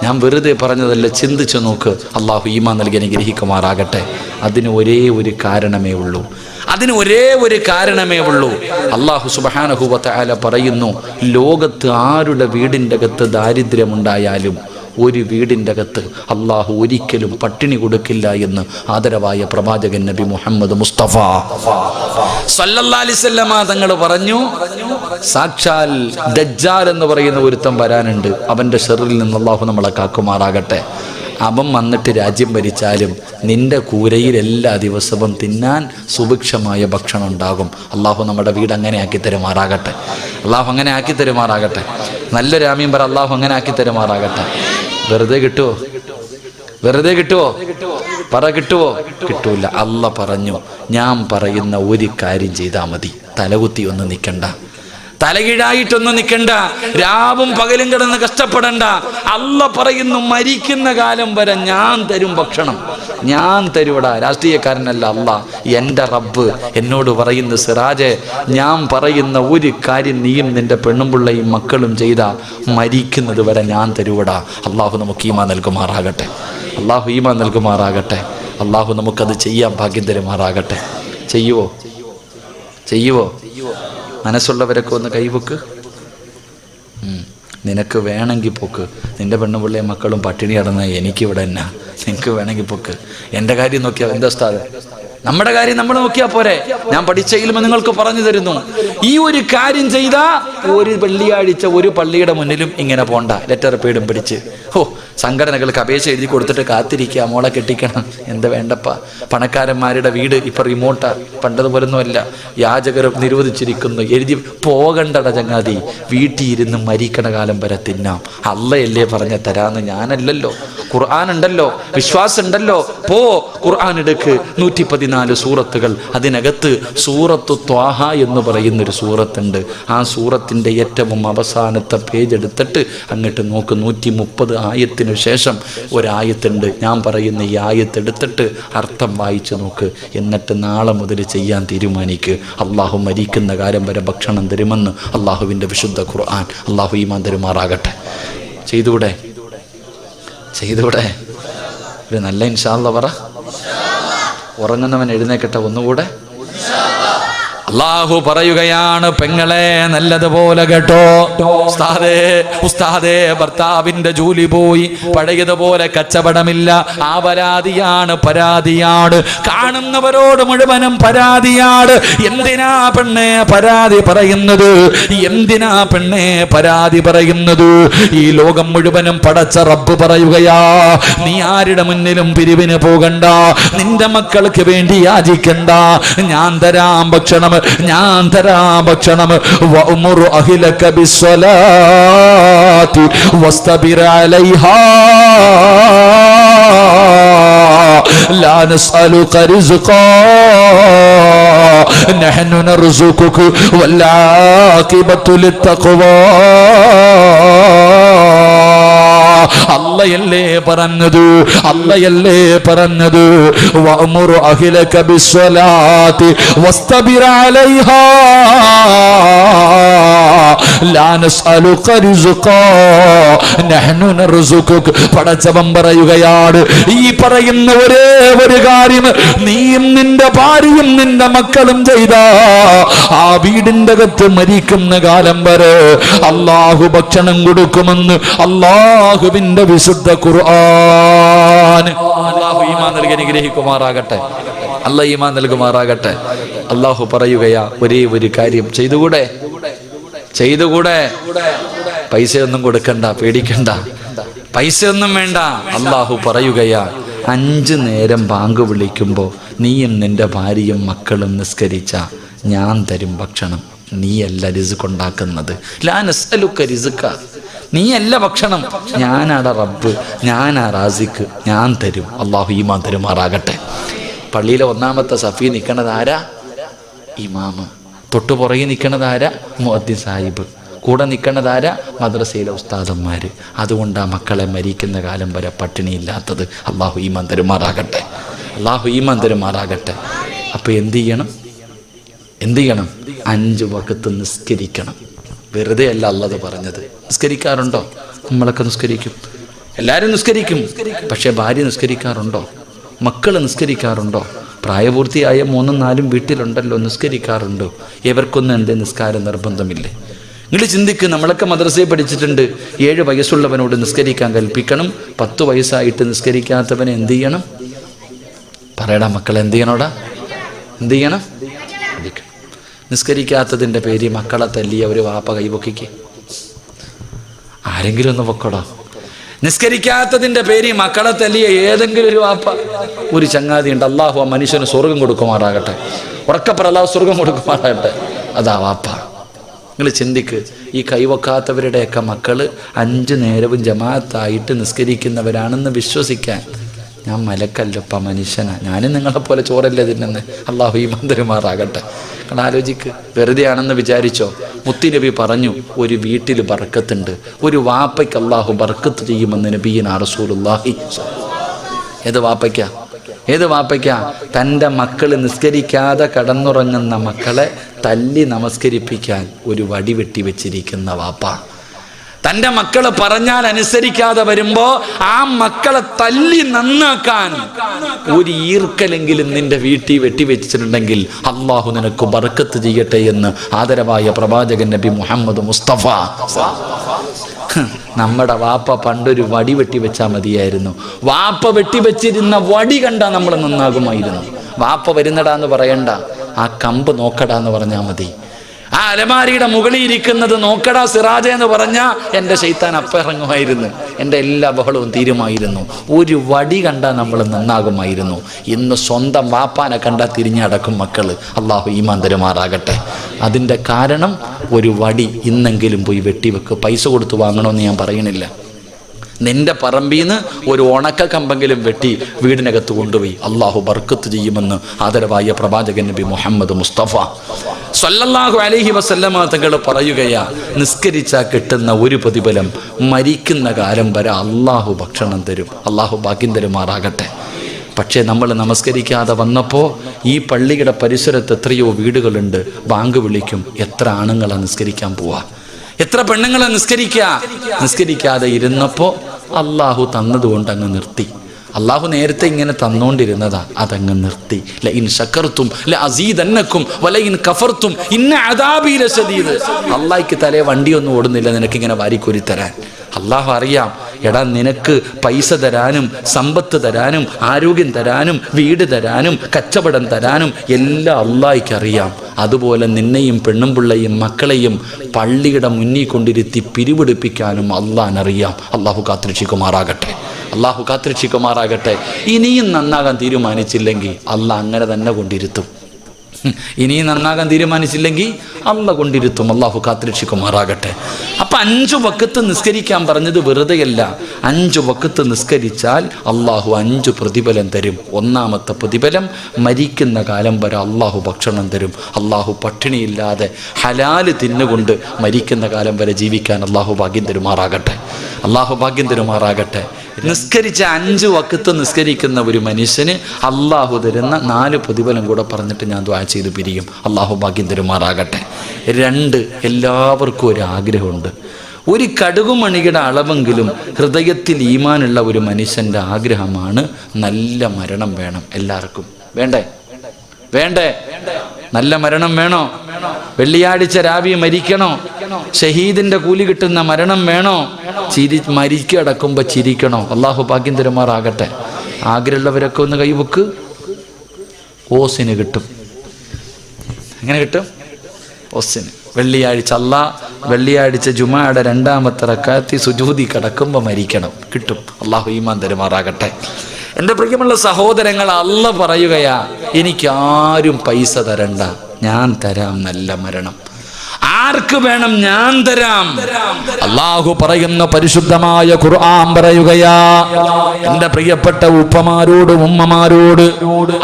ഞാൻ വെറുതെ പറഞ്ഞതല്ല, ചിന്തിച്ചു നോക്ക്. അള്ളാഹു ഈമാൻ നൽകി അനുഗ്രഹിക്കുമാറാകട്ടെ. അതിന് ഒരേ ഒരു കാരണമേ ഉള്ളൂ. അള്ളാഹു സുബ്ഹാനഹു വ തആല പറയുന്നു, ലോകത്ത് ആരുടെ വീടിൻ്റെ അകത്ത് ദാരിദ്ര്യമുണ്ടായാലും ഒരു വീടിൻ്റെ അകത്ത് അള്ളാഹു ഒരിക്കലും പട്ടിണി കൊടുക്കില്ല എന്ന് ആദരവായ പ്രവാചകൻ നബി മുഹമ്മദ് മുസ്തഫ സല്ലല്ലാഹു അലൈഹി വസല്ലമ തങ്ങൾ പറഞ്ഞു. സാക്ഷാൽ ദജ്ജാൽ എന്ന് പറയുന്ന ഒരുത്തൻ വരാനുണ്ട്. അവൻ്റെ ഷർറിൽ നിന്ന് അള്ളാഹു നമ്മളെ കാക്കുമാറാകട്ടെ. അവൻ വന്നിട്ട് രാജ്യം ഭരിച്ചാലും നിന്റെ കൂരയിൽ എല്ലാ ദിവസവും തിന്നാൻ സുഭിക്ഷമായ ഭക്ഷണം ഉണ്ടാകും. അള്ളാഹു നമ്മുടെ വീട് അങ്ങനെ ആക്കി തരുമാറാകട്ടെ. അള്ളാഹു അങ്ങനെ ആക്കി തരുമാറാകട്ടെ. നല്ലൊരു ആമീൻ പറ. അള്ളാഹു അങ്ങനെ ആക്കി തരുമാറാകട്ടെ. വെറുതെ കിട്ടുമോ? പറ, കിട്ടുമോ? കിട്ടൂല. അള്ളാഹ് പറഞ്ഞു, ഞാൻ പറയുന്ന ഒരു കാര്യം ചെയ്താൽ മതി. തലകുത്തി ഒന്നും നിൽക്കണ്ട, തലകീഴായിട്ടൊന്നും നിൽക്കണ്ട, രാവും പകലും കിടന്ന് കഷ്ടപ്പെടണ്ട. അള്ളാഹ് പറയുന്നു, മരിക്കുന്ന കാലം വരെ ഞാൻ തരും ഭക്ഷണം, ഞാൻ തരുവടാ. രാഷ്ട്രീയക്കാരനല്ല അള്ളാഹ്, എൻ്റെ റബ്ബ് എന്നോട് പറയുന്നു, സിറാജെ, ഞാൻ പറയുന്ന ഒരു കാര്യം നീയും നിന്റെ പെണ്ണുമ്പിള്ളയും മക്കളും ചെയ്താ മരിക്കുന്നത് വരെ ഞാൻ തരുവടാ. അള്ളാഹു നമുക്ക് ഈമാൻ നൽകുമാറാകട്ടെ. അള്ളാഹു നമുക്കത് ചെയ്യാൻ ഭാഗ്യം തരുമാറാകട്ടെ. ചെയ്യുവോ? മനസ്സുള്ളവരൊക്കെ ഒന്ന് കൈവക്ക്. നിനക്ക് വേണമെങ്കിൽ പൊക്ക്. നിന്റെ പെണ്ണുപിള്ളയും മക്കളും പട്ടിണി കിടന്ന എനിക്കിവിടെ എന്നാ? നിനക്ക് വേണമെങ്കിൽ പൊക്ക്. എൻ്റെ കാര്യം നോക്കിയാൽ എന്താ ഉസ്താദേ? നമ്മുടെ കാര്യം നമ്മൾ നോക്കിയാൽ പോരെ? ഞാൻ പഠിച്ച ഇൽമ നിങ്ങൾക്ക് പറഞ്ഞു തരുന്നു. ഈ ഒരു കാര്യം ചെയ്താൽ ഒരു വെള്ളിയാഴ്ച ഒരു പള്ളിയുടെ മുന്നിലും ഇങ്ങനെ പോണ്ട, ലെറ്റർ പേടും പിടിച്ച് സംഘടനകൾക്ക് അപേക്ഷ എഴുതി കൊടുത്തിട്ട് കാത്തിരിക്കുക, മോളെ കെട്ടിക്കണം. എന്താ വേണ്ടപ്പ? പണക്കാരന്മാരുടെ വീട് ഇപ്പം റിമോട്ടാ, പണ്ടതുപോലൊന്നുമല്ല. യാചകർ നിരോധിച്ചിരിക്കുന്നു. എഴുതി പോകണ്ടട ചങ്ങാതി, വീട്ടിൽ ഇരുന്ന് മരിക്കണ കാലം വരെ തിന്നാം. അള്ളയല്ലേ പറഞ്ഞ തരാന്ന്, ഞാനല്ലല്ലോ. ഖുർആൻ ഉണ്ടല്ലോ, വിശ്വാസം ഉണ്ടല്ലോ. ഖുർആൻ എടുക്ക്. 114 സൂറത്തുകൾ. അതിനകത്ത് സൂറത്തു ത്വാഹ എന്ന് പറയുന്നൊരു സൂറത്തുണ്ട്. ആ സൂറത്തിൻ്റെ ഏറ്റവും അവസാനത്തെ പേജ് എടുത്തിട്ട് അങ്ങോട്ട് നോക്ക്. 130 ആയത്തിന് ശേഷം ഒരായത്തുണ്ട്. ഞാൻ പറയുന്ന ഈ ആയത്തെടുത്തിട്ട് അർത്ഥം വായിച്ചു നോക്ക്. എന്നിട്ട് നാളെ മുതൽ ചെയ്യാൻ തീരുമാനിക്ക്. അള്ളാഹു മരിക്കുന്ന കാലം വരെ ഭക്ഷണം തരുമെന്ന് അള്ളാഹുവിൻ്റെ വിശുദ്ധ ഖുർആൻ. അള്ളാഹു ഈമാൻ തരുമാറാകട്ടെ. ചെയ്തൂടെ? ഒരു നല്ല ഇൻഷാ അല്ലാഹ് പറ. ഉറങ്ങുന്നവൻ എഴുന്നേക്കട്ടെ ഒന്നുകൂടെ. അള്ളാഹു പറയുകയാണ്, പെങ്ങളെ നല്ലതുപോലെ കേട്ടോ. ഉസ്താദേ ഭർത്താവിന്റെ ജോലി പോയി, പഴയതുപോലെ കച്ചവടമില്ല. ആ പരാതിയാണ്. കാണുന്നവരോട് മുഴുവനും പരാതിയാണ്. എന്തിനാ പെണ്ണെ പരാതി പറയുന്നത്? ഈ ലോകം മുഴുവനും പടച്ച റബ്ബ് പറയുകയാ, നീ ആരുടെ മുന്നിലും പിരിവിന് പോകണ്ട, നിന്റെ മക്കൾക്ക് വേണ്ടി യാചിക്കണ്ട, ഞാൻ തരാം ഭക്ഷണം. വഅ്മുറു അഹ്ലക ബിസ്സലാത്തി വസ്തബിർ അലൈഹാ ലാ നസ്അലുക റിസ്ഖാ നഹ്നു നർസുകുക വൽ ആഖിബത്തു ലിത്തഖ്വാ. അല്ലയല്ലേ പറഞ്ഞത് വഅ്മുറു അഹ്ലക ബിസ്സലാത്തി വസ്തബിർ അലൈഹാ ലാ നസ്അലുക റിസ്ഖാ നഹ്നു നർസുകുക. പടച്ചവൻ പറയുകയാണ്, ഈ പറയുന്ന ഒരേ ഒരു കാര്യം നീയും നിന്റെ ഭാര്യയും നിന്റെ മക്കളും ചെയ്താ ആ വീടിന്റെ അകത്ത് മരിക്കുന്ന കാലം വരെ അള്ളാഹു ഭക്ഷണം കൊടുക്കുമെന്ന് അള്ളാഹുവിന്റെ വിശുദ്ധ ഖുർആൻ. അള്ളാഹു ഈമാൻ നൽകി അനുഗ്രഹിക്കുമാറാകട്ടെ. അള്ളാഹു പറയുകയാ, ഒരേ ഒരു കാര്യം ചെയ്തുകൂടെ? പൈസയൊന്നും കൊടുക്കണ്ട, പേടിക്കണ്ട, പൈസയൊന്നും വേണ്ട. അള്ളാഹു പറയുകയാ, 5 നേരം ബാങ്ക് വിളിക്കുമ്പോൾ നീയും നിന്റെ ഭാര്യയും മക്കളും നിസ്കരിച്ച ഞാൻ തരും ഭക്ഷണം, നീയല്ല റിസ്ക് ഉണ്ടാക്കുന്നത്. ലാ നസ്അലുക റിസ്ക, നീയല്ല ഭക്ഷണം, ഞാനാടാ റബ്ബ്, ഞാനാ റാസിക്ക്, ഞാൻ തരും. അള്ളാഹു ഈമാൻ തരുമാറാകട്ടെ. പള്ളിയിലെ ഒന്നാമത്തെ സഫി നിൽക്കണത് ആരാ? ഇമാമ്. തൊട്ടു പുറകെ നിൽക്കണത് ആരാ? മുഅദ്ദിൻ സാഹിബ്. കൂടെ നിൽക്കണതാരാ? മദ്രസയിലെ ഉസ്താദന്മാർ. അതുകൊണ്ടാണ് മക്കളെ മരിക്കുന്ന കാലം വരെ പട്ടിണിയില്ലാത്തത്. അള്ളാഹു ഈമാൻ തരുമാറാകട്ടെ, അള്ളാഹു ഈമാൻ തരുമാറാകട്ടെ. അപ്പോൾ എന്ത് ചെയ്യണം? 5 വഖത്ത് നിസ്കരിക്കണം. വെറുതെ അല്ല അല്ലാഹു പറഞ്ഞത്. നിസ്കരിക്കാറുണ്ടോ? നമ്മളൊക്കെ നിസ്കരിക്കും, എല്ലാവരും നിസ്കരിക്കും. പക്ഷേ ഭാര്യ നിസ്കരിക്കാറുണ്ടോ? മക്കൾ നിസ്കരിക്കാറുണ്ടോ? പ്രായപൂർത്തിയായ 3ഉം 4ഉം വീട്ടിലുണ്ടല്ലോ, നിസ്കരിക്കാറുണ്ടോ? ഇവർക്കൊന്നും എൻ്റെ നിസ്കാരം നിർബന്ധമില്ലേ? നിങ്ങൾ ചിന്തിക്ക്. നമ്മളൊക്കെ മദ്രസയിൽ പഠിച്ചിട്ടുണ്ട്, 7 വയസ്സുള്ളവനോട് നിസ്കരിക്കാൻ കൽപ്പിക്കണം. 10 വയസ്സായിട്ട് നിസ്കരിക്കാത്തവനെ എന്ത് ചെയ്യണം? പറയടാ മക്കളെ, എന്ത് ചെയ്യണോടാ? എന്ത് ചെയ്യണം? നിസ്കരിക്കാത്തതിൻ്റെ പേര് മക്കളെ തല്ലിയ ഒരു വാപ്പ കൈപൊക്കിക്ക്. ആരെങ്കിലും ഒന്ന് പൊക്കോടാ. നിസ്കരിക്കാത്തതിൻ്റെ പേര് മക്കളെ തല്ലിയ ഏതെങ്കിലും ഒരു വാപ്പ, ഒരു ചങ്ങാതി ഉണ്ട്. അള്ളാഹു ആ മനുഷ്യന് സ്വർഗം കൊടുക്കുമാറാകട്ടെ. ഉറക്കപ്പറ, അള്ളാഹു സ്വർഗം കൊടുക്കുമാറാകട്ടെ. അതാ വാപ്പ. നിങ്ങൾ ചിന്തിക്ക്. ഈ കൈവക്കാത്തവരുടെയൊക്കെ മക്കൾ 5 നേരവും ജമാഅത്തായിട്ട് നിസ്കരിക്കുന്നവരാണെന്ന് വിശ്വസിക്കാൻ ഞാൻ മലക്കല്ലപ്പ, മനുഷ്യനാണ്. ഞാനും നിങ്ങളെപ്പോലെ ചോറല്ലേ തിന്നുന്നത്. അള്ളാഹു ഈമാൻ തരുമാറാകട്ടെ. കാരണം ആലോചിക്ക്, വെറുതെ ആണെന്ന് വിചാരിച്ചോ? മുത്തുനബി പറഞ്ഞു, ഒരു വീട്ടിൽ ബർക്കത്തുണ്ട്, ഒരു വാപ്പയ്ക്ക് അള്ളാഹു ബർക്കത്ത് ചെയ്യുമെന്ന് നബിയിനാ റസൂലുള്ളാഹി. ഏത് വാപ്പയ്ക്കാ? തൻ്റെ മക്കൾ നിസ്കരിക്കാതെ കടന്നുറങ്ങുന്ന മക്കളെ തല്ലി നമസ്കരിപ്പിക്കാൻ ഒരു വടി വെട്ടി വെച്ചിരിക്കുന്ന വാപ്പ. തൻ്റെ മക്കൾ പറഞ്ഞാൽ അനുസരിക്കാതെ വരുമ്പോ ആ മക്കളെ തല്ലി നന്നാക്കാൻ ഒരു ഈർക്കലെങ്കിലും നിന്റെ വീട്ടിൽ വെട്ടിവെച്ചിട്ടുണ്ടെങ്കിൽ അള്ളാഹു നിനക്ക് ബർക്കത്ത് ചെയ്യട്ടെ എന്ന് ആദരവായ പ്രവാചകൻ നബി മുഹമ്മദ് മുസ്തഫ. നമ്മുടെ വാപ്പ പണ്ടൊരു വടി വെട്ടിവെച്ചാൽ മതിയായിരുന്നു. വാപ്പ വെട്ടിവെച്ചിരുന്ന വടി കണ്ടാ നമ്മൾ നന്നാകുമായിരുന്നു. വാപ്പ വരുന്നടാന്ന് പറയണ്ട, ആ കമ്പ് നോക്കടാന്ന് പറഞ്ഞാൽ മതി. ആ അലമാരിയുടെ മുകളിൽ ഇരിക്കുന്നത് നോക്കടാ സിറാജ എന്ന് പറഞ്ഞാൽ എൻ്റെ ശൈത്താൻ അപ്പം ഇറങ്ങുമായിരുന്നു. എൻ്റെ എല്ലാ ബഹളവും തീരുമായിരുന്നു. ഒരു വടി കണ്ടാൽ നമ്മൾ നന്നാകുമായിരുന്നു. ഇന്ന് സ്വന്തം വാപ്പാനെ കണ്ടാൽ തിരിഞ്ഞടക്കും മക്കൾ. അള്ളാഹു ഈമാൻ തരുമാറാകട്ടെ. അതിൻ്റെ കാരണം ഒരു വടി ഇന്നെങ്കിലും പോയി വെട്ടിവെക്ക്. പൈസ കൊടുത്ത് വാങ്ങണമെന്ന് ഞാൻ പറയണില്ല. നിന്റെ പറമ്പിൽ നിന്ന് ഒരു ഉണക്ക കമ്പെങ്കിലും വെട്ടി വീടിനകത്ത് കൊണ്ടുപോയി അള്ളാഹു ബർക്കത്ത് ചെയ്യുമെന്ന് ആദരവായ പ്രവാചകൻ നബി മുഹമ്മദ് മുസ്തഫ സ്വല്ലല്ലാഹു അലൈഹി വസല്ലമ തങ്ങൾ പറയുകയാ, നിസ്കരിച്ചാൽ കിട്ടുന്ന ഒരു പ്രതിഫലം മരിക്കുന്ന കാലം വരെ അള്ളാഹു ഭക്ഷണം തരും. അള്ളാഹു ഭാഗ്യം തരുമാറാകട്ടെ. പക്ഷേ നമ്മൾ നമസ്കരിക്കാതെ വന്നപ്പോൾ ഈ പള്ളിയുടെ പരിസരത്ത് എത്രയോ വീടുകളുണ്ട്. ബാങ്ക് വിളിക്കും, എത്ര ആണുങ്ങളാണ് നിസ്കരിക്കാൻ പോവാ, എത്ര പെണ്ണുങ്ങളെ നിസ്കരിക്കാതെ ഇരുന്നപ്പോൾ അള്ളാഹു തന്നതുകൊണ്ട് അങ്ങ് നിർത്തി. അള്ളാഹു നേരത്തെ ഇങ്ങനെ തന്നുകൊണ്ടിരുന്നതാ, അതങ്ങ് നിർത്തി. ലഇൻ ശകർതും ലഅസീദന്നകും വലഇൻ കഫർതും ഇന്ന അദാബി ലശദീദ്. അള്ളാഹിക്ക് തലേ വണ്ടിയൊന്നും ഓടുന്നില്ല നിനക്കിങ്ങനെ വാരിക്കോരി തരാൻ. അള്ളാഹു അറിയാം, എടാ നിനക്ക് പൈസ തരാനും സമ്പത്ത് തരാനും ആരോഗ്യം തരാനും വീട് തരാനും കച്ചവടം തരാനും എല്ലാം അള്ളാഹിക്ക് അറിയാം. അതുപോലെ നിന്നെയും പെണ്ണും പിള്ളയും മക്കളെയും പള്ളിയുടെ മുന്നിൽ കൊണ്ടിരുത്തി പിരിവെടുപ്പിക്കാനും അള്ളാഹിനറിയാം. അള്ളാഹു കാത്തുരക്ഷിക്കുമാറാകട്ടെ. അള്ളാഹു കാത്തുരക്ഷിക്കുമാറാകട്ടെ. ഇനിയും നന്നാകാൻ തീരുമാനിച്ചില്ലെങ്കിൽ അള്ളാഹ് അങ്ങനെ തന്നെ കൊണ്ടിരുത്തും. ഇനിയും നന്നാകാൻ തീരുമാനിച്ചില്ലെങ്കിൽ അള്ളാഹ് കൊണ്ടിരുത്തും. അള്ളാഹു കാത്തുരക്ഷിക്കുമാറാകട്ടെ. അപ്പം 5 വഖത്ത് നിസ്കരിക്കാൻ പറഞ്ഞത് വെറുതെയല്ല. 5 വഖത്ത് നിസ്കരിച്ചാൽ അള്ളാഹു 5 പ്രതിഫലം തരും. ഒന്നാമത്തെ പ്രതിഫലം, മരിക്കുന്ന കാലം വരെ അള്ളാഹു ഭക്ഷണം തരും. അള്ളാഹു പട്ടിണിയില്ലാതെ ഹലാല് തിന്നുകൊണ്ട് മരിക്കുന്ന കാലം വരെ ജീവിക്കാൻ അള്ളാഹു ഭാഗ്യം തരുമാറാകട്ടെ. അള്ളാഹു ഭാഗ്യം തരുമാറാകട്ടെ. നിസ്കരിച്ച 5 വഖത്ത് നിസ്കരിക്കുന്ന ഒരു മനുഷ്യന് അള്ളാഹു തരുന്ന 4 പ്രതിഫലം കൂടെ പറഞ്ഞിട്ട് ഞാൻ ദുആ ചെയ്ത് പിരിയും. അള്ളാഹു ഭാഗ്യം തരുമാറാകട്ടെ. 2, എല്ലാവർക്കും ഒരു ആഗ്രഹമുണ്ട്. ഒരു കടുകുമണിയുടെ അളവെങ്കിലും ഹൃദയത്തിൽ ഈമാനുള്ള ഒരു മനുഷ്യൻ്റെ ആഗ്രഹമാണ് നല്ല മരണം വേണം. എല്ലാവർക്കും വേണ്ടേ? നല്ല മരണം വേണോ? വെള്ളിയാഴ്ച രാവിലെ മരിക്കണോ? ഷഹീദിന്റെ കൂലി കിട്ടുന്ന മരണം വേണോ? മരിക്കടക്കുമ്പോൾ ചിരിക്കണോ? അള്ളാഹു ഭാഗ്യം തരുമാറാകട്ടെ. ആഗ്രഹമുള്ളവരൊക്കെ ഒന്ന് കൈവക്ക്. ഓസിന് കിട്ടും. എങ്ങനെ കിട്ടും? ഓസിന്. വെള്ളിയാഴ്ച ജുമായുടെ 2ാമത്തെ റക്അത്തിൽ സുജൂദി കിടക്കുമ്പോൾ മരിക്കണം. കിട്ടും. അള്ളാഹു ഈമാൻ തരുമാറാകട്ടെ. എൻ്റെ പ്രിയമുള്ള സഹോദരങ്ങൾ, അള്ളാഹ് പറയുകയാ, എനിക്ക് ആരും പൈസ തരണ്ട, ഞാൻ തരാം നല്ല മരണം. ആർക്ക് വേണം? ഞാൻ തരാം. അല്ലാഹു പറയുന്ന പരിശുദ്ധമായ ഖുർആൻ പറയുകയാ, എന്റെ പ്രിയപ്പെട്ട ഉപ്പമാരോട് ഉമ്മമാരോട്,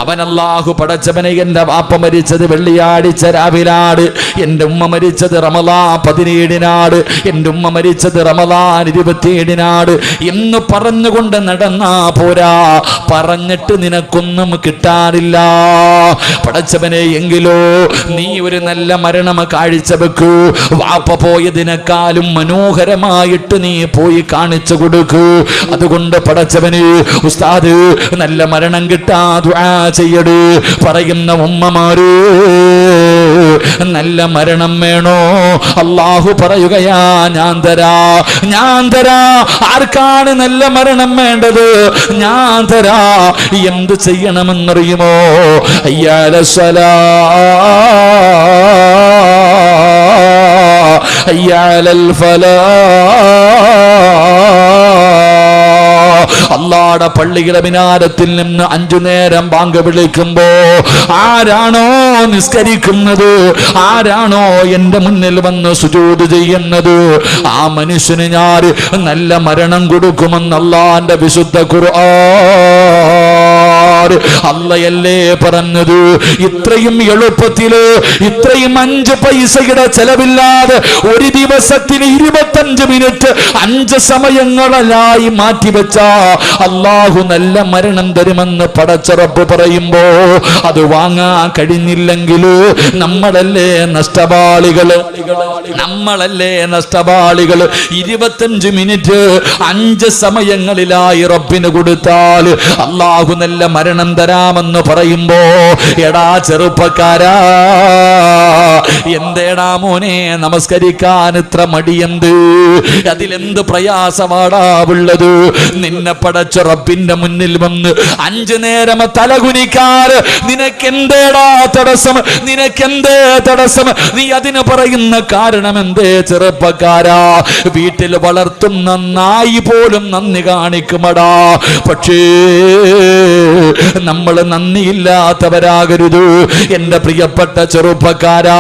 അവൻ അല്ലാഹു പടച്ചവനെ, എന്റെ വാപ്പ മരിച്ചത് വെള്ളിയാഴ്ച രാവിലാണ്, എന്റെ ഉമ്മ മരിച്ചത് റമളാൻ 17-നാണ്, എന്റെ ഉമ്മ മരിച്ചത് റമളാൻ 27-നാണ് എന്ന് പറഞ്ഞുകൊണ്ട് നടന്നാ പോരാ. പറഞ്ഞിട്ട് നിനക്കൊന്നും കിട്ടാനില്ല പടച്ചവനെ. എങ്കിലോ നീ ഒരു നല്ല മരണം കാഴ്ചവെക്കൂ. വാപ്പ പോയതിനേക്കാളും മനോഹരമായിട്ട് നീ പോയി കാണിച്ചു കൊടുക്കൂ. അതുകൊണ്ട് പടച്ചവന് ഉസ്താദ് നല്ല മരണം കിട്ടാ ദുആ ചെയ്യട്. പറയുന്ന ഉമ്മമാര്, നല്ല മരണം വേണോ? അല്ലാഹു പറയുകയാ, ഞാൻ തരാ, ഞാൻ തരാ. ആർക്കാണ് നല്ല മരണം വേണ്ടത്? ഞാൻ തരാ. എന്ത് ചെയ്യണമെന്നറിയുമോ? അയ്യാല സ്വലാ, അയ്യാലൽ ഫലാ. അല്ലാഹുവിന്റെ പള്ളിയുടെ മിനാരത്തിൽ നിന്ന് 5 നേരം ബാങ്ക് വിളിക്കുമ്പോ ആരാണോ നിസ്കരിക്കുന്നത്, ആരാണോ എന്റെ മുന്നിൽ വന്ന് സുജൂദ് ചെയ്യുന്നത്, ആ മനുഷ്യന് ഞാൻ നല്ല മരണം കൊടുക്കുമെന്ന് അല്ലാഹുവിന്റെ വിശുദ്ധ ഖുർആൻ. അല്ലയല്ലേ പറഞ്ഞത്? ഇത്രയും എളുപ്പത്തില്, ഇത്രയും 5 പൈസയുടെ ചെലവില്ലാതെ ഒരു ദിവസത്തിന് 25 മിനിറ്റ് 5 സമയങ്ങളായി മാറ്റിവെച്ച അല്ലാഹു നല്ല മരണം തരുമെന്ന് പടച്ച റബ്ബ് പറയുമ്പോ അത് വാങ്ങാൻ കഴിഞ്ഞില്ലെങ്കിൽ നമ്മളല്ലേ നഷ്ടവാളികള്, നമ്മളല്ലേ നഷ്ടവാളികള്. 25 മിനിറ്റ് 5 സമയങ്ങളിലായി റബ്ബിന് കൊടുത്താൽ അല്ലാഹു നല്ല മരണം തരാമെന്ന് പറയുമ്പോ, എടാ ചെറുപ്പക്കാരാ, എന്തേടാ മോനെ നമസ്കരിക്കാൻ ഇത്ര മടിയെന്ത്? അതിലെന്ത് പ്രയാസമാടാ ഉള്ളത്? നിന്നെ പടച്ച റബ്ബിന്റെ മുന്നിൽ വന്ന് 5 നേരം തലകുനിക്കാറ് നിനക്കെന്തേടാ തടസ്സം? നിനക്കെന്തേ തടസ്സം? നീ അതിന് പറയുന്ന കാരണം എന്തേ ചെറുപ്പക്കാരാ? വീട്ടിൽ വളർത്തുന്ന നായി പോലും നന്ദി കാണിക്കുമടാ. പക്ഷേ നമ്മൾ നന്ദിയില്ലാത്തവരാകരുത്. എന്റെ പ്രിയപ്പെട്ട ചെറുപ്പക്കാരാ,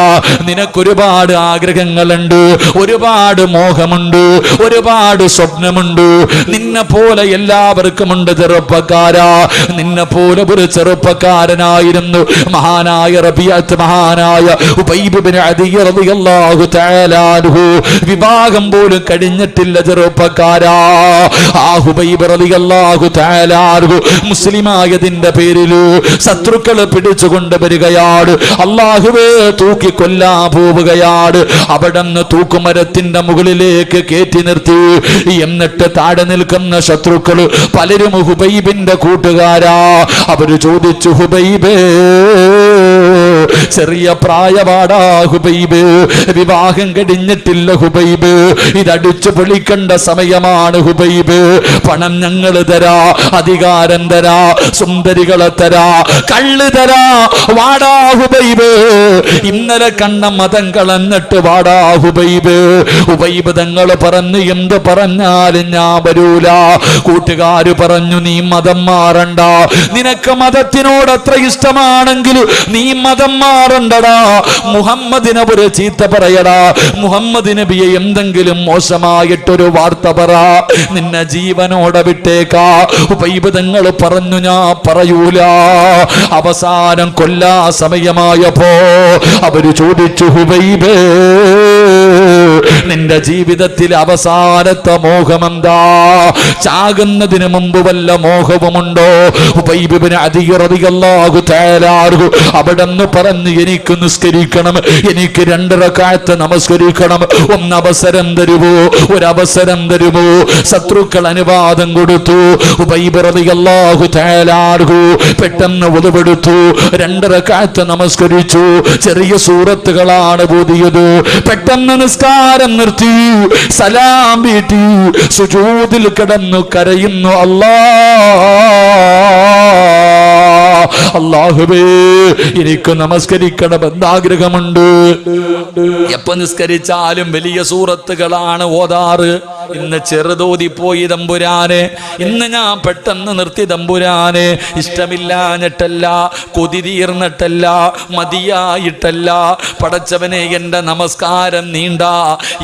നിനക്കൊരുപാട് ആഗ്രഹങ്ങളുണ്ട്, ഒരുപാട് മോഹമുണ്ട്, ഒരുപാട് സ്വപ്നമുണ്ട്. നിന്നെ പോലെ എല്ലാവർക്കുമുണ്ട് ചെറുപ്പക്കാരാ. നിന്നെ പോലെ ഒരു ചെറുപ്പക്കാരനായിരുന്നു മഹാനായ റബീഅത്ത്, മഹാനായ ഉബൈബ് ഇബ്നു അദി റളിയല്ലാഹു തആല അൻഹു. വിവാഹം പോലും കഴിഞ്ഞിട്ടില്ല ചെറുപ്പക്കാരാ. ആ ഉബൈബ് റളിയല്ലാഹു തആല അൻഹു മുസ്ലിമായതിന്റെ പേരിൽ ശത്രുക്കൾ പിടിച്ചുകൊണ്ട് വരികയാണ്. അല്ലാഹുവേ തൂക്കി കൊല്ലാൻ പോവുകയാണ്. അവിടുന്ന് തൂക്കുമരത്തിന്റെ മുകളിലേക്ക് കയറ്റി നിർത്തി. എന്നിട്ട് താഴെ നിൽക്കുന്ന ശത്രുക്കൾ പലരും ഹുബൈബിന്റെ കൂട്ടുകാരാ. അവര് ചോദിച്ചു, ഹുബൈബേ, ചെറിയ പ്രായപാടാ ഹുബൈബ്, വിവാഹം കഴിഞ്ഞിട്ടില്ല ഹുബൈബ്, ഇതടിച്ചു പൊളിക്കേണ്ട സമയമാണ് ഹുബൈബ്. പണം ഞങ്ങൾ തരാ, അധികാരം തരാ, സുന്ദരികളെ തരാ, കള്ള് തരാ, വാടാ ഹുബൈബ്. ഇന്നലെ കണ്ട മതം കളഞ്ഞിട്ട് വാടാ ഹുബൈബ്. ഹുബൈബ് തങ്ങൾ പറഞ്ഞു, എന്ത് പറഞ്ഞാലും ഞാൻ വരൂല. കൂട്ടുകാര് പറഞ്ഞു, നീ മതം മാറണ്ട, നിനക്ക് മതത്തിനോട് അത്ര ഇഷ്ടമാണെങ്കിൽ നീ മതം മാറണ്ടടാ. മുഹമ്മദിനെ ഒരു ചീത്ത പറയടാ, മുഹമ്മദ് നബിയെ എന്തെങ്കിലും മോശമായിട്ടൊരു വാർത്ത പറ, നിന്നെ ജീവനോടെ വിട്ടേക്കാ. ഹുബൈബ് തങ്ങൾ പറഞ്ഞു, ഞാൻ പറയൂല. അവസാനം കൊല്ലാ സമയമായപ്പോ അവര് ചോദിച്ചു, ഹുബൈബേ, നിന്റെ ജീവിതത്തിൽ അവസാനത്തെ മോഹമെന്താ? ചാകുന്നതിന് മുമ്പ് വല്ല മോഹവുമുണ്ടോ? ഉബൈബ് ഇബ്നു അദി റളിയല്ലാഹു തആല അൻഹു അവിടെന്ന് പറഞ്ഞു, എനിക്ക് നിസ്കരിക്കണം, എനിക്ക് 2 റക്അത്ത് നമസ്കരിക്കണം, ഒന്ന് അവസരം തരുമോ, ഒരവസരം തരുമോ? ശത്രുക്കൾ അനുവാദം കൊടുത്തു. ഉബൈബ് റളിയല്ലാഹു തആല അൻഹു പെട്ടെന്ന് വുളുവെടുത്തു, 2 റക്അത്ത് നമസ്കരിച്ചു. ചെറിയ സൂറത്തുകളാണ് ഓതിയത്. പെട്ടെന്ന് നിസ്കാരം നിർത്തി, സലാം വീട്ടി, സുജൂദിൽ കിടന്നു കരയുന്നു. അല്ലാഹ്, അല്ലാഹുവേ എനിക്ക് നമസ്കരിക്കണമെന്ന് ആഗ്രഹമുണ്ട്. എപ്പോ നിസ്കരിച്ചാലും വലിയ സൂറത്തുകളാണ് ഓതാറ്. ഇന്ന് ചെറുതോതി പോയി തമ്പുരാനെ, ഇന്ന് ഞാൻ പെട്ടെന്ന് നിർത്തി തമ്പുരാനെ. ഇഷ്ടമില്ലാഞ്ഞിട്ടല്ല, കൊതി തീർന്നിട്ടല്ല, മതിയായിട്ടല്ല. പടച്ചവനെ, എൻ്റെ നമസ്കാരം നീണ്ട.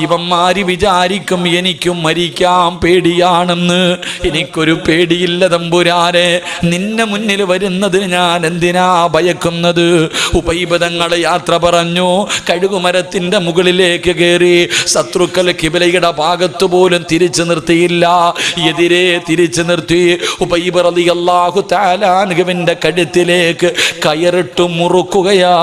ഇവന്മാര് വിചാരിക്കും എനിക്കും മരിക്കാൻ പേടിയാണെന്ന്. എനിക്കൊരു പേടിയില്ല തമ്പുരാനെ. നിന്നെ മുന്നിൽ വരുന്നത് ഞാൻ എന്തിനാ ഭയക്കുന്നത്? ഉപൈബദങ്ങളെ യാത്ര പറഞ്ഞു, കഴുകുമരത്തിന്റെ മുകളിലേക്ക് കയറി. ശത്രുക്കൾ കിബിലയുടെ ഭാഗത്തു പോലും തിരിച്ചു നിർത്തിയില്ല, എതിരെ തിരിച്ചു നിർത്തി. ഉബൈബ് റളിയല്ലാഹു തആല അൻഹുവിന്റെ കഴുത്തിലേക്ക് കയറിട്ട് മുറുക്കുകയാ.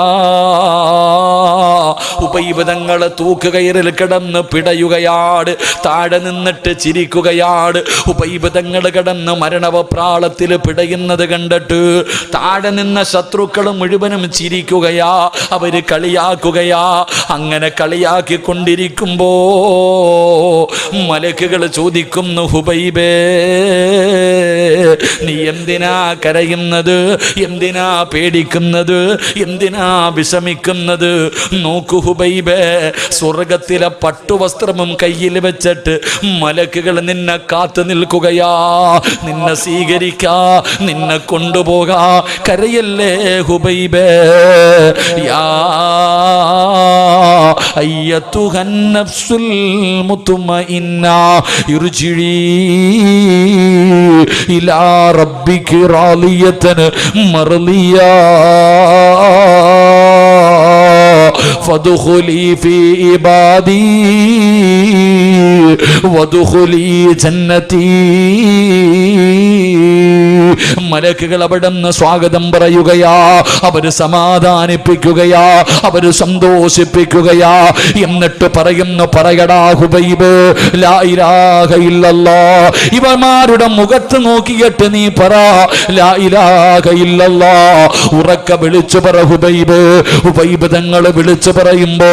ഉബൈബ് തങ്ങളെ തൂക്കുകയറിൽ കിടന്ന് പിടയുകയാണ്, താഴെ നിന്നിട്ട് ചിരിക്കുകയാണ്. ഉബൈബ് തങ്ങൾ കിടന്ന് മരണവപ്രാളത്തിൽ പിടയുന്നത് കണ്ടിട്ട് താഴെ നിന്ന ശത്രുക്കൾ മുഴുവനും ചിരിക്കുകയാ, അവര് കളിയാക്കുകയാ. അങ്ങനെ കളിയാക്കിക്കൊണ്ടിരിക്കുമ്പോ മലക്കുകൾ ചോദിക്കുന്നു, ഹുബൈബേ നീ എന്തിനാ കരയുന്നത്? എന്തിനാ പേടിക്കുന്നത്? എന്തിനാ വിഷമിക്കുന്നത്? നോക്കൂ ഹുബൈബേ, സ്വർഗത്തിലെ പട്ടുവസ്ത്രവും കയ്യിൽ വെച്ചിട്ട് മലക്കുകൾ നിന്നെ കാത്തു നിൽക്കുകയാ, നിന്നെ സ്വീകരിക്കാ, നിന്നെ കൊണ്ടുപോകാ. കരയല്ലേ ഹുബൈബേ. യാ അയ്യത്തുഹൻ നഫ്സുൽ മുത്മഇന്ന ഇർജിഇ ഇലാ റബ്ബികി റാളിയതൻ മർളിയാ ഫദ്ഖുലി ഫീ ഇബാദി വദ്ഖുലി ജന്നതി. മലക്കുകൾ അവിടുന്ന് സ്വാഗതം പറയുകയാ, അവര് സമാധാനിപ്പിക്കുകയാ, അവര് സന്തോഷിപ്പിക്കുകയാ. എന്നിട്ട് പറയുന്നു, പറയടാ ഹുബൈബ്, ലാ ഇലാഹ ഇല്ലല്ലാഹ്. ഇവന്മാരുടെ മുഖത്ത് നോക്കിയിട്ട് നീ പറ, ലാ ഇലാഹ ഇല്ലല്ലാഹ്. ഉറക്കെ വിളിച്ചു പറ ഹുബൈബ്. ഹുബൈബ് തങ്ങൾ വിളിച്ചു പറയുമ്പോ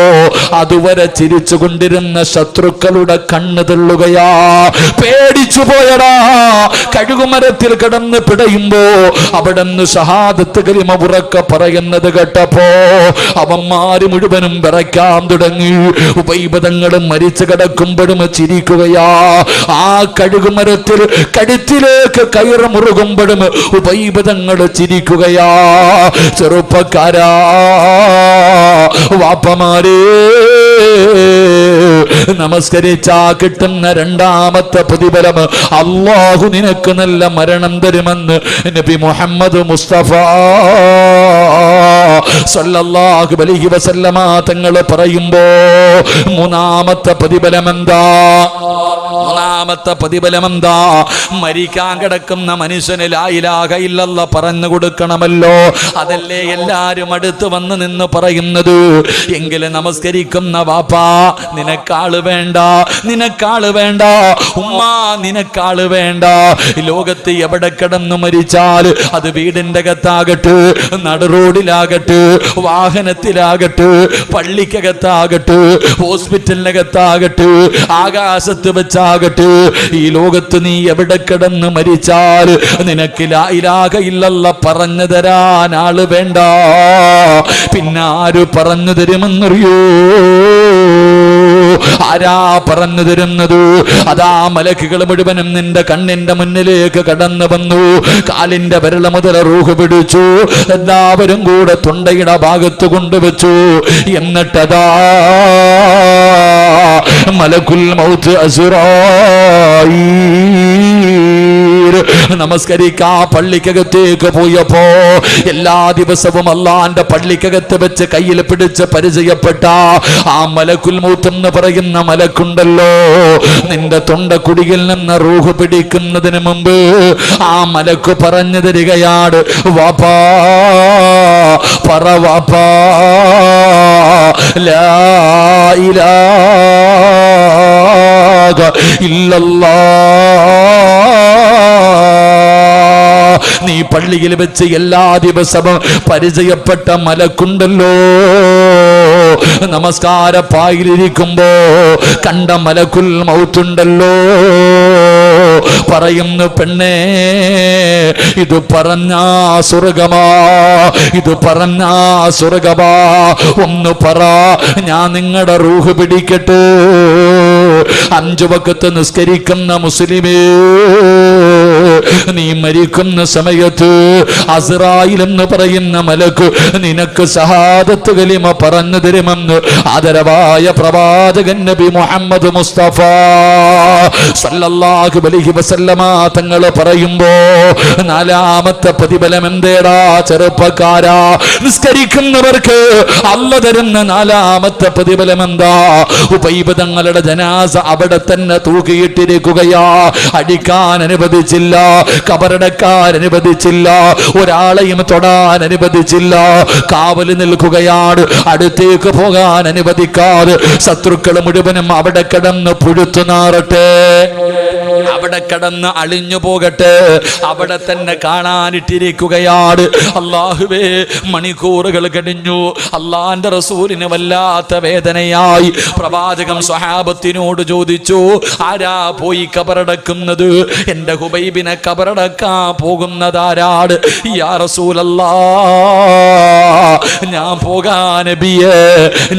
അതുവരെ ചിരിച്ചു കൊണ്ടിരുന്ന ശത്രുക്കളുടെ കണ്ണ് തെള്ളുകയാ. പേടിച്ചു പോയടാ. കഴുകുമരത്തിൽ കിടന്ന് പിടയുമ്പോ അവിടുന്ന് ഷഹാദത്ത് കലിമ ഉറക്കെ പറയുന്നത് കേട്ടപ്പോ അവന്മാര് മുഴുവനും വിറയ്ക്കാൻ തുടങ്ങി. ഉബൈബ് തങ്ങൾ മരിച്ചു കിടക്കുമ്പോഴും ചിരിക്കുകയാ. ആ കഴുകുമരത്തിൽ കഴുത്തിലേക്ക് കയറ് മുറുകുമ്പോഴും ഉബൈബ് തങ്ങൾ ചിരിക്കുകയാ. ചെറുപ്പക്കാരാ, വാപ്പമാരേ, നമസ്കരിച്ചാ കിട്ടുന്ന രണ്ടാമത്തെ പ്രതിഫലം അല്ലാഹു നിനക്ക് നല്ല മരണം തരുമെന്ന് നബി മുഹമ്മദ് മുസ്തഫ സല്ലല്ലാഹു അലൈഹി വസല്ലമ തങ്ങൾ പറയുമ്പോ മൂന്നാമത്തെ പ്രതിഫലം എന്താ? മൂന്നാമത്തെ പ്രതിഫലം എന്താ? മരിക്കാൻ കിടക്കുന്ന മനുഷ്യന് ലാ ഇലാഹ ഇല്ലല്ലാഹ് പറഞ്ഞു കൊടുക്കണമല്ലോ. അതല്ലേ എല്ലാരും അടുത്ത് വന്ന് നിന്ന് പറയുന്നത്. എങ്കിലും നമസ്കരിക്കുന്ന വാപ്പാ, നിനക്കാള് വേണ്ട, നിനക്കാള് വേണ്ട. ഉമ്മ, നിനക്കാള് വേണ്ട. ലോകത്ത് എവിടെ കിടന്നു മരിച്ചാൽ, അത് വീടിന്റെ അകത്താകട്ടെ, നടുറോഡിലാകട്ടെ, വാഹനത്തിലാകട്ടെ, പള്ളിക്കകത്താകട്ടെ, ഹോസ്പിറ്റലിനകത്താകട്ടെ, ആകാശത്ത് വെച്ചാകട്ടെ, ഈ ലോകത്ത് നീ എവിടെ കിടന്ന് മരിച്ചാൽ നിനക്ക് ലാ ഇലാഹ ഇല്ലല്ലാഹ് പറഞ്ഞു തരാൻ ആള് വേണ്ട. പിന്നെ ആര് പറഞ്ഞു തരുമെന്നറിയോ? ആരാ പറഞ്ഞു തരുന്നത്? അതാ മലക്കുകൾ മുഴുവനും നിന്റെ കണ്ണിന്റെ മുന്നിലേക്ക് കടന്നു വന്നു. കാലിന്റെ വിരൽ മുതൽ റൂഹ് പിടിച്ചു. എല്ലാവരും കൂടെ തൊണ്ടയുടെ ഭാഗത്ത് കൊണ്ടുവച്ചു. എന്നിട്ടതാ മലക്കുൽ മൗത്ത് അസ്റായീൽ നമസ്കരിക്കാ പള്ളിക്കകത്തേക്ക് പോയപ്പോ എല്ലാ ദിവസവും അള്ളാന്റെ പള്ളിക്കകത്ത് വെച്ച് കയ്യിൽ പിടിച്ച് പരിചയപ്പെട്ട ആ മലക്കുൽ മൗത്ത് എന്ന് പറയുന്ന മലക്കുണ്ടല്ലോ, നിന്റെ തൊണ്ടക്കുടിയിൽ നിന്ന് റൂഹ് പിടിക്കുന്നതിന് മുമ്പ് ആ മലക്ക് പറഞ്ഞു തരികയാണ്, വാപ്പാ പറ വാപ്പാ ലാ ഇലാഹ ഇല്ലല്ലാഹ്. നീ പള്ളിയിൽ വെച്ച് എല്ലാ ദിവസവും പരിചയപ്പെട്ട മലക്കുണ്ടല്ലോ, നമസ്കാര പായിലിരിക്കുമ്പോ കണ്ട മലക്കുൽ മൗത്തുണ്ടല്ലോ, പറയുന്നു, പെണ്ണേ, ഇത് പറഞ്ഞാ സ്വർഗമാ, ഇത് പറഞ്ഞാ സ്വർഗമാ. ഒന്ന് പറ, ഞാൻ നിങ്ങളുടെ റൂഹ് പിടിക്കട്ടെ. 5 വഖത്ത് നിസ്കരിക്കുന്ന മുസ്ലിമേ, നീ മരിക്കുന്ന സമയത്ത് അസ്റായിൽ എന്ന് പറയുന്ന മലക്ക് നിനക്ക് ഷഹാദത്ത് കലിമ പറഞ്ഞു തരുമെന്ന് ആദരവായ പ്രവാചകൻ നബി മുഹമ്മദ് മുസ്തഫ സല്ലല്ലാഹു അലൈഹി വസല്ലമ തങ്ങൾ പറയുമ്പോ 4ാമത്തെ പ്രതിഫലം എന്തേടാ ചെറുപ്പക്കാരാ? നിസ്കരിക്കുന്നവർക്ക് അല്ലാഹു തരുന്ന 4ാമത്തെ പ്രതിഫലം എന്താ? ഉബൈബ് തങ്ങളുടെ ജനാസ അവിടെ തന്നെ തൂക്കിയിട്ടിരിക്കുകയാ. അടിക്കാൻ അനുവദിച്ചില്ല, കബറടക്കാൻ അനുവദിച്ചില്ല, ഒരാളെയും തൊടാൻ അനുവദിച്ചില്ല. കാവൽ നിൽക്കുകയാണ്, അടുത്തേക്ക് പോകാൻ അനുവദിക്കാതെ. ശത്രുക്കൾ മുഴുവനും അവിടെ കിടന്ന് പുഴുത്തു നാറട്ടെ, അവിടെ കിടന്ന് അളിഞ്ഞു പോകട്ടെ, അവിടെ തന്നെ കാണാനിട്ടിരിക്കുകയാണ്. അല്ലാഹുവേ, മണിക്കൂറുകൾ കഴിഞ്ഞു. അള്ളാന്റെ റസൂലിന് വല്ലാത്ത വേദനയായി. പ്രവാചകൻ സ്വഹാബത്തിനോട് ചോദിച്ചു, ആരാ പോയി കബറടക്കുന്നത്? എന്റെ ഹുബൈബിനെ കബറടക്കാൻ പോകുന്നതാരാട്? യാ റസൂലല്ലാഹ്, ഞാൻ പോകാൻ നബിയേ,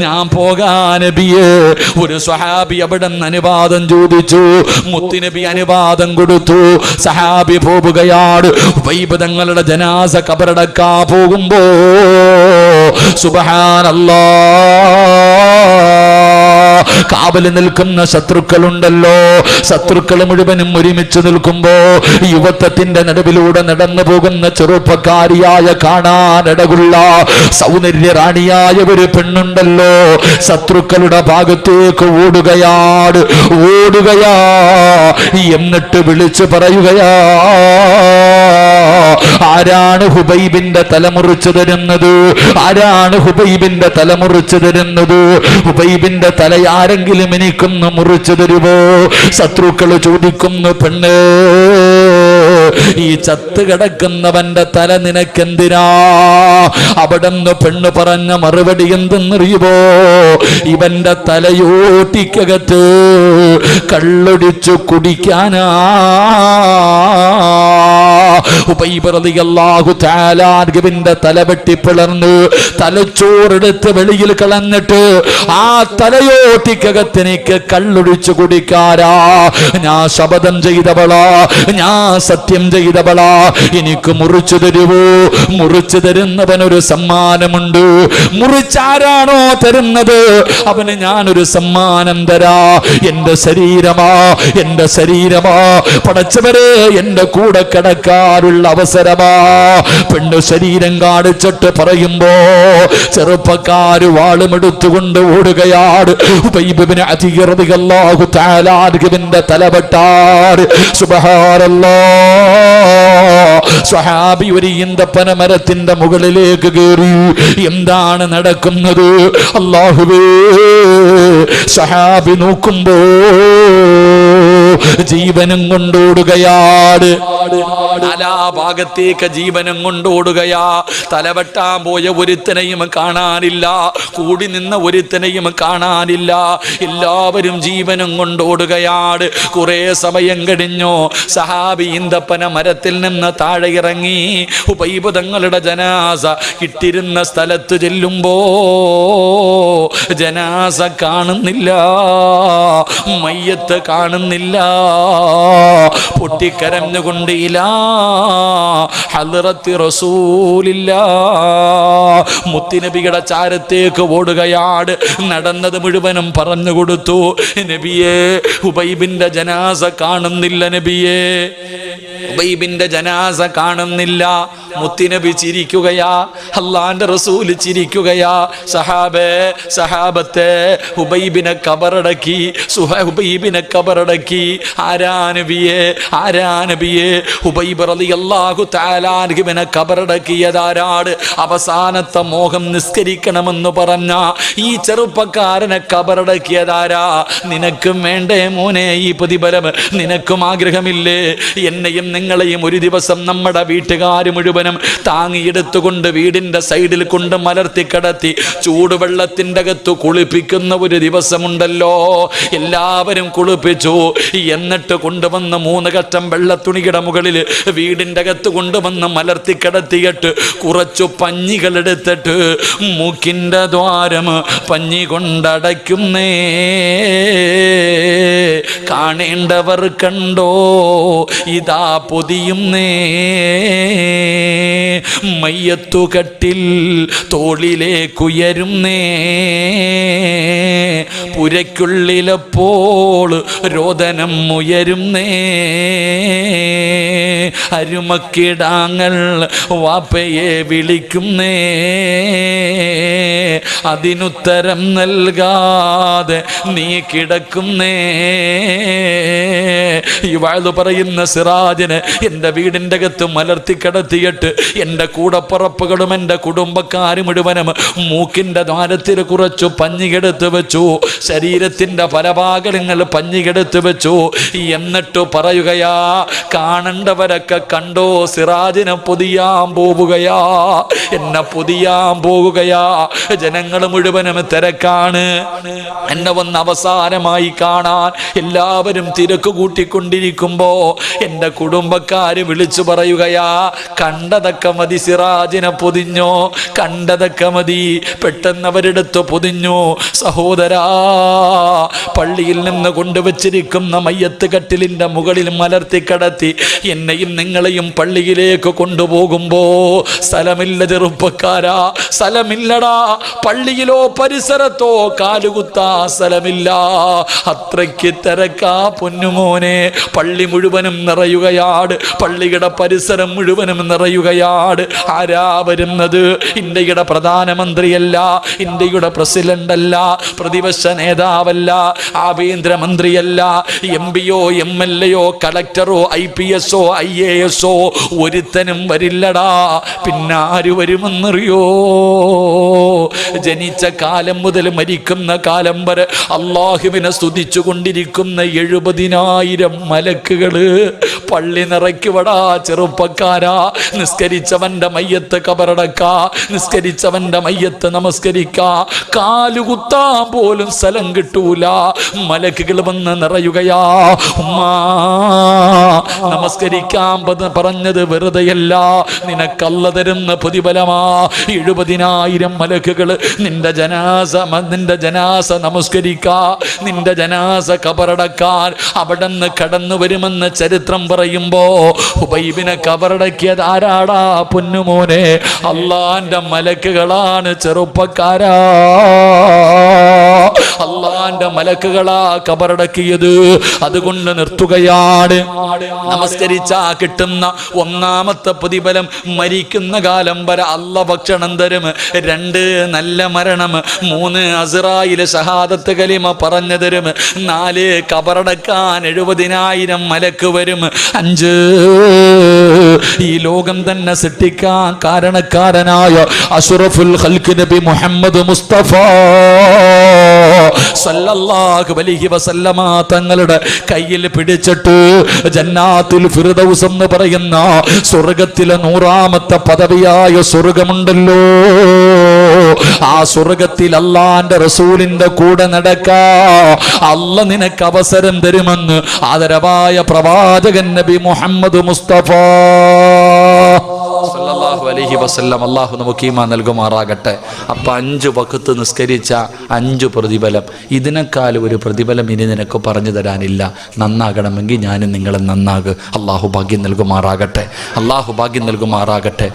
ഞാൻ പോകാൻ നബിയേ. ഒരു സ്വഹാബി അവിടെ അനുവാദം ചോദിച്ചു. മുത്തുനബി അനുവാദം കൊടുത്തു. സഹാബി പോവുകയാണ്. ഹുബൈബ് തങ്ങളുടെ ജനാസ കബറടക്കാൻ പോകുമ്പോ സുബ്ഹാനല്ലാഹ്, കാവല് നിൽക്കുന്ന ശത്രുക്കളുണ്ടല്ലോ, ശത്രുക്കൾ മുഴുവനും ഒരുമിച്ച് നിൽക്കുമ്പോ യുവത്വത്തിന്റെ നടുവിലൂടെ നടന്നു പോകുന്ന ചെറുപ്പക്കാരിയായ കാണാനിടകുള്ള സൗന്ദര്യ റാണിയായ ഒരു പെണ്ണുണ്ടല്ലോ, ശത്രുക്കളുടെ ഭാഗത്തേക്ക് ഓടുകയാണ്, ഓടുകയാ. എന്നിട്ട് വിളിച്ചു പറയുകയാ, ആരാണ് ഹുബൈബിന്റെ തലമുറിച്ചു തരുന്നത്? ആരാണ് ഹുബൈബിന്റെ തലമുറിച്ചു തരുന്നത്? ഹുബൈബിന്റെ തലയാരെങ്കിലും എനിക്കൊന്ന് മുറിച്ചു തരുമോ? ശത്രുക്കൾ ചോദിക്കുന്നു, പെണ്ണ്, ഈ ചത്ത് കിടക്കുന്നവന്റെ തല നിനക്കെന്തിനാ? അവിടെന്ന് പെണ്ണ് പറഞ്ഞ മറുപടി എന്തെന്നറിയുമോ? ഇവന്റെ തലയോട്ടിക്കകത്ത് കള്ളൊടിച്ചു കുടിക്കാനാ. ഉബൈബ് റളിയല്ലാഹു തആല അൻഹുവിന്റെ തല വെട്ടിപ്പിളർന്ന് തലച്ചോറെടുത്ത് വെളിയിൽ കളഞ്ഞിട്ട് ആ തലയോട്ടിക്കകത്തിനിക്ക് കള്ളൊടിച്ചു കുടിക്കാരാ. ഞാൻ ശപഥം ചെയ്തവളാ, ഞാൻ സത്യം ചെയ്തവളാ, എനിക്ക് മുറിച്ചു തരുവോ? മുറിച്ചു തരുന്നവനൊരു സമ്മാനമുണ്ട്. മുറിച്ചാരാണോ തരുന്നത് അവന് ഞാനൊരു സമ്മാനം തരാ. എന്റെ ശരീരമാ, എന്റെ ശരീരമാ, പടച്ചവരെ, എന്റെ കൂടെ കിടക്കാനുള്ള അവസരമാ. പെണ്ണ് ശരീരം കാണിച്ചിട്ട് പറയുമ്പോ ചെറുപ്പക്കാര് വാളുമെടുത്തുകൊണ്ട് ഓടുകയാണ്. ഉബൈബ് ഇബ്നു അദീ റളിയല്ലാഹു തആല അൻഹുവിന്റെ തലവെട്ടാർ. സുബ്ഹാനല്ലാഹ്, സ്വഹാബി ഒരു ഈന്തപ്പന മരത്തിന്റെ മുകളിലേക്ക് കയറി. എന്താണ് നടക്കുന്നത്? അല്ലാഹുവേ, സ്വഹാബി നോക്കുമ്പോ ജീവനും കൊണ്ടോടുകയാണ്. നാലാ ഭാഗത്തേക്ക് ജീവനും കൊണ്ടോടുകയാ. തലവെട്ടാൻ പോയ ഒരുത്തനെയും കാണാനില്ല, കൂടി നിന്ന ഒരുത്തനെയും കാണാനില്ല. എല്ലാവരും ജീവനും കൊണ്ടോടുകയാണ്. കുറെ സമയം കഴിഞ്ഞു. സഹാബി ഈന്തപ്പന മരത്തിൽ നിന്ന് താഴെ ഇറങ്ങി ഉബൈബ് തങ്ങളുടെ ജനാസ ഇട്ടിരുന്ന സ്ഥലത്ത് ചെല്ലുമ്പോ ജനാസ കാണുന്നില്ല, മയ്യത്ത് കാണുന്നില്ല. പൊട്ടിക്കരഞ്ഞുകൊണ്ട് ഇലാ ഹദ്റത്തി റസൂലില്ലാഹ്, മുത്തുനബിയുടെ ചാരത്തേക്ക് ഓടുകയാണ്. നടന്നത് മുഴുവനും പറഞ്ഞു കൊടുത്തു. നബിയേ, ഉബൈബിന്റെ ജനാസ കാണുന്നില്ല. നബിയേ, ഉബൈബിന്റെ ജനാസ കാണുന്നില്ല. മുത്തുനബി ചിരിക്കുകയാ, അല്ലാഹുവിന്റെ റസൂൽ ചിരിക്കുകയാ. സഹാബേ, സഹാബത്തെ, ഉബൈബിനെ കബറടക്കി, ഉബൈബിനെ കബറടക്കി. ആരാ നബിയേ, ആരാ നബിയേ? ഉബൈബ് റളിയല്ലാഹു തആല അൻഹുവിനെ കബറടക്കിയതാരാണ്? അവസാനത്തെ മോഹം നിസ്കരിക്കണമെന്ന് പറഞ്ഞ ഈ ചെറുപ്പക്കാരനെ കബറടക്കിയതാരാ? നിനക്കും വേണ്ടേ മോനെ ഈ പ്രതിഫലം? നിനക്കും ആഗ്രഹമില്ലേ? എന്നെയും നിങ്ങളെയും ഒരു ദിവസം നമ്മുടെ വീട്ടുകാർ മുഴുവനും താങ്ങിയെടുത്തുകൊണ്ട് വീടിന്റെ സൈഡിൽ കൊണ്ട് മലർത്തി കിടത്തി ചൂടുവെള്ളത്തിൻ്റെ അകത്ത് കുളിപ്പിക്കുന്ന ഒരു ദിവസമുണ്ടല്ലോ. എല്ലാവരും കുളിപ്പിച്ചു. എന്നിട്ട് കൊണ്ടുവന്ന് 3 കഷ്ടം വെള്ളത്തുണിയുടെ മുകളിൽ വീടിൻ്റെ അകത്ത് കൊണ്ടുവന്ന് മലർത്തി കിടത്തിയിട്ട് കുറച്ചു പഞ്ഞികൾ എടുത്തിട്ട് മൂക്കിൻ്റെ ദ്വാരം പഞ്ഞി കൊണ്ടടയ്ക്കുന്നേ. കാണേണ്ടവർ കണ്ടോ ഇതാ പൊതിയുന്നേ. മയ്യത്തുകട്ടിൽ തോളിലേക്കുയരുന്നേ. പുരയ്ക്കുള്ളിലപ്പോൾ രോദനം ഉയരുന്നേ. അരുമക്കിടാങ്ങൾ വാപ്പയെ വിളിക്കുന്നേ. അതിനുത്തരം നൽകാതെ നീ കിടക്കുന്നേ. ഈ വാഴ്ന്നു പറയുന്ന സിറാജിനെ എൻ്റെ വീടിൻ്റെ അകത്ത് മലർത്തി കിടത്തിയിട്ട് എൻ്റെ കൂടപ്പുറപ്പുകളും എൻ്റെ കുടുംബക്കാരും മുഴുവനും മൂക്കിൻ്റെ ദ്വാരത്തിൽ കുറച്ചു പഞ്ഞികെടുത്ത് വെച്ചു. ശരീരത്തിൻ്റെ പല ഭാഗങ്ങൾ പഞ്ഞികെടുത്ത് വെച്ചു. എന്നിട്ട് പറയുകയാ, കാണേണ്ടവരൊക്കെ കണ്ടോ സിറാജിനെ പൊതിയാൻ പോവുകയാ, എന്നെ പൊതിയാൻ പോകുകയാ. ജനങ്ങൾ മുഴുവനും തിരക്കാണ്. എന്നെ വന്ന് അവസാനമായി കാണാൻ എല്ലാവരും തിരക്ക് കൂട്ടിക്കൊണ്ടിരിക്കുമ്പോ എൻ്റെ കുടുംബക്കാര് വിളിച്ചു പറയുകയാ, കണ്ടതൊക്കെ മതി, സിറാജിനെ പൊതിഞ്ഞോ, കണ്ടതൊക്കെ മതി. പെട്ടെന്ന് അവരെടുത്ത് പൊതിഞ്ഞു. സഹോദരാ, പള്ളിയിൽ നിന്ന് കൊണ്ടുവച്ചിരിക്കുന്ന മയ്യത്ത് കട്ടിലിൻ്റെ മുകളിൽ മലർത്തി കിടത്തി എന്നെയും നിങ്ങളെയും പള്ളിയിലേക്ക് കൊണ്ടുപോകുമ്പോ സ്ഥലമില്ല ചെറുപ്പക്കാരാ, സ്ഥലമില്ലടാ. പള്ളിയിലോ പരിസരത്തോ കാലുകുത്താ സ്ഥലമില്ല. അത്രയ്ക്ക് തിരക്കാ പൊന്നുമോനെ. പള്ളി മുഴുവനും നിറയുകയാണ്, പള്ളിയുടെ പരിസരം മുഴുവനും നിറയുകയാണ്. ആരാ വരുന്നത്? ഇന്ത്യയുടെ പ്രധാനമന്ത്രിയല്ല, ഇന്ത്യയുടെ പ്രസിഡന്റ് അല്ല, പ്രതിപക്ഷ നേതാവല്ല, ആഭ്യന്തരമന്ത്രിയല്ല, MP-യോ MLA-യോ കളക്ടറോ IPS IAS ഒരുത്തനും വരില്ലടാ. പിന്നെ ആര് വരുമെന്നറിയോ? ജനിച്ച കാലം മുതൽ മരിക്കുന്ന കാലം വരെ അള്ളാഹുവിനെ സ്തുതിച്ചു കൊണ്ടിരിക്കുന്ന 70,000 മലക്കുകള് പള്ളി നിറയ്ക്കുവടാ ചെറുപ്പക്കാരാ. നിസ്കരിച്ചവന്റെ മയ്യത്ത് കബറടക്ക, നിസ്കരിച്ചവന്റെ മയ്യത്ത് നമസ്കരിക്കാ. കാലുകുത്താൻ പോലും സ്ഥലം കിട്ടൂല. മലക്കുകൾ വന്ന് നിറയുകയാ. ഉമ്മാ, നമസ്കരിക്കാൻ പറഞ്ഞത് വെറുതെയല്ല, നിനക്കല്ല തരുന്ന പ്രതിഫലമാ. 70,000 മലക്കുകൾ നിന്റെ ജനാസ നമസ്കരിക്കാ, നിന്റെ ജനാസ കബറടക്കാൻ അവിടെ നിന്ന് കടന്നു വരുമെന്ന് ചരിത്രം പറയുമ്പോ ഹുബൈബിനെ കബറടക്കിയത് ആരാടാ പൊന്നുമോനെ? അള്ളാന്റെ മലക്കുകളാണ് ചെറുപ്പക്കാരാ. അള്ളാന്റെ മലക്കുകളാ കബറടക്കിയത്. അതുകൊണ്ട് നിർത്തുകയാണ്. നമസ്കരിച്ചാ കിട്ടുന്ന 1ാമത്തെ പ്രതിഫലം മരിക്കുന്ന കാലം വരെ അല്ല ഭക്ഷണം തരും. 2 നല്ല മരണം, 3 അസ്റായിൽ ഷഹാദത്ത് കലിമ പറഞ്ഞു തരും, 4 കബറടക്കാൻ 70,000 മലക്ക് വരും, 5 ഈ ലോകം തന്നെ സൃഷ്ടിക്കാൻ കാരണക്കാരനായ അഷ്റഫുൽ ഖൽഖ് നബി മുഹമ്മദ് മുസ്തഫ സല്ലല്ലാഹു അലൈഹി വസല്ലമ തങ്ങളുടെ കയ്യിൽ പിടിച്ചിട്ട് ജന്നാത്തുൽ ഫിർദൗസ് എന്ന് പറയുന്ന സ്വർഗത്തിലെ 100ാമത്തെ പദവിയായ സ്വർഗമുണ്ടല്ലോ, ആ സ്വർഗത്തിൽ അല്ലാഹുവിന്റെ റസൂലിന്റെ കൂടെ നടക്കാ അല്ല നിനക്ക് അവസരം തരുമെന്ന് ആദരവായ പ്രവാചകൻ നബി മുഹമ്മദ് മുസ്തഫ സല്ലല്ലാഹു അലൈഹി വസല്ലം. അല്ലാഹു നമുക്ക് ഈമാൻ നൽകുമാറാകട്ടെ. അപ്പം 5 വഖത്ത് നിസ്കരിച്ച 5 പ്രതിഫലം, ഇതിനേക്കാൾ ഒരു പ്രതിഫലം ഇനി നിനക്ക് പറഞ്ഞു തരാനില്ല. നന്നാകണമെങ്കിൽ ഞാനും നിങ്ങളും നന്നാകുക. അല്ലാഹു ഭാഗ്യം നൽകുമാറാകട്ടെ. അല്ലാഹു ഭാഗ്യം നൽകുമാറാകട്ടെ.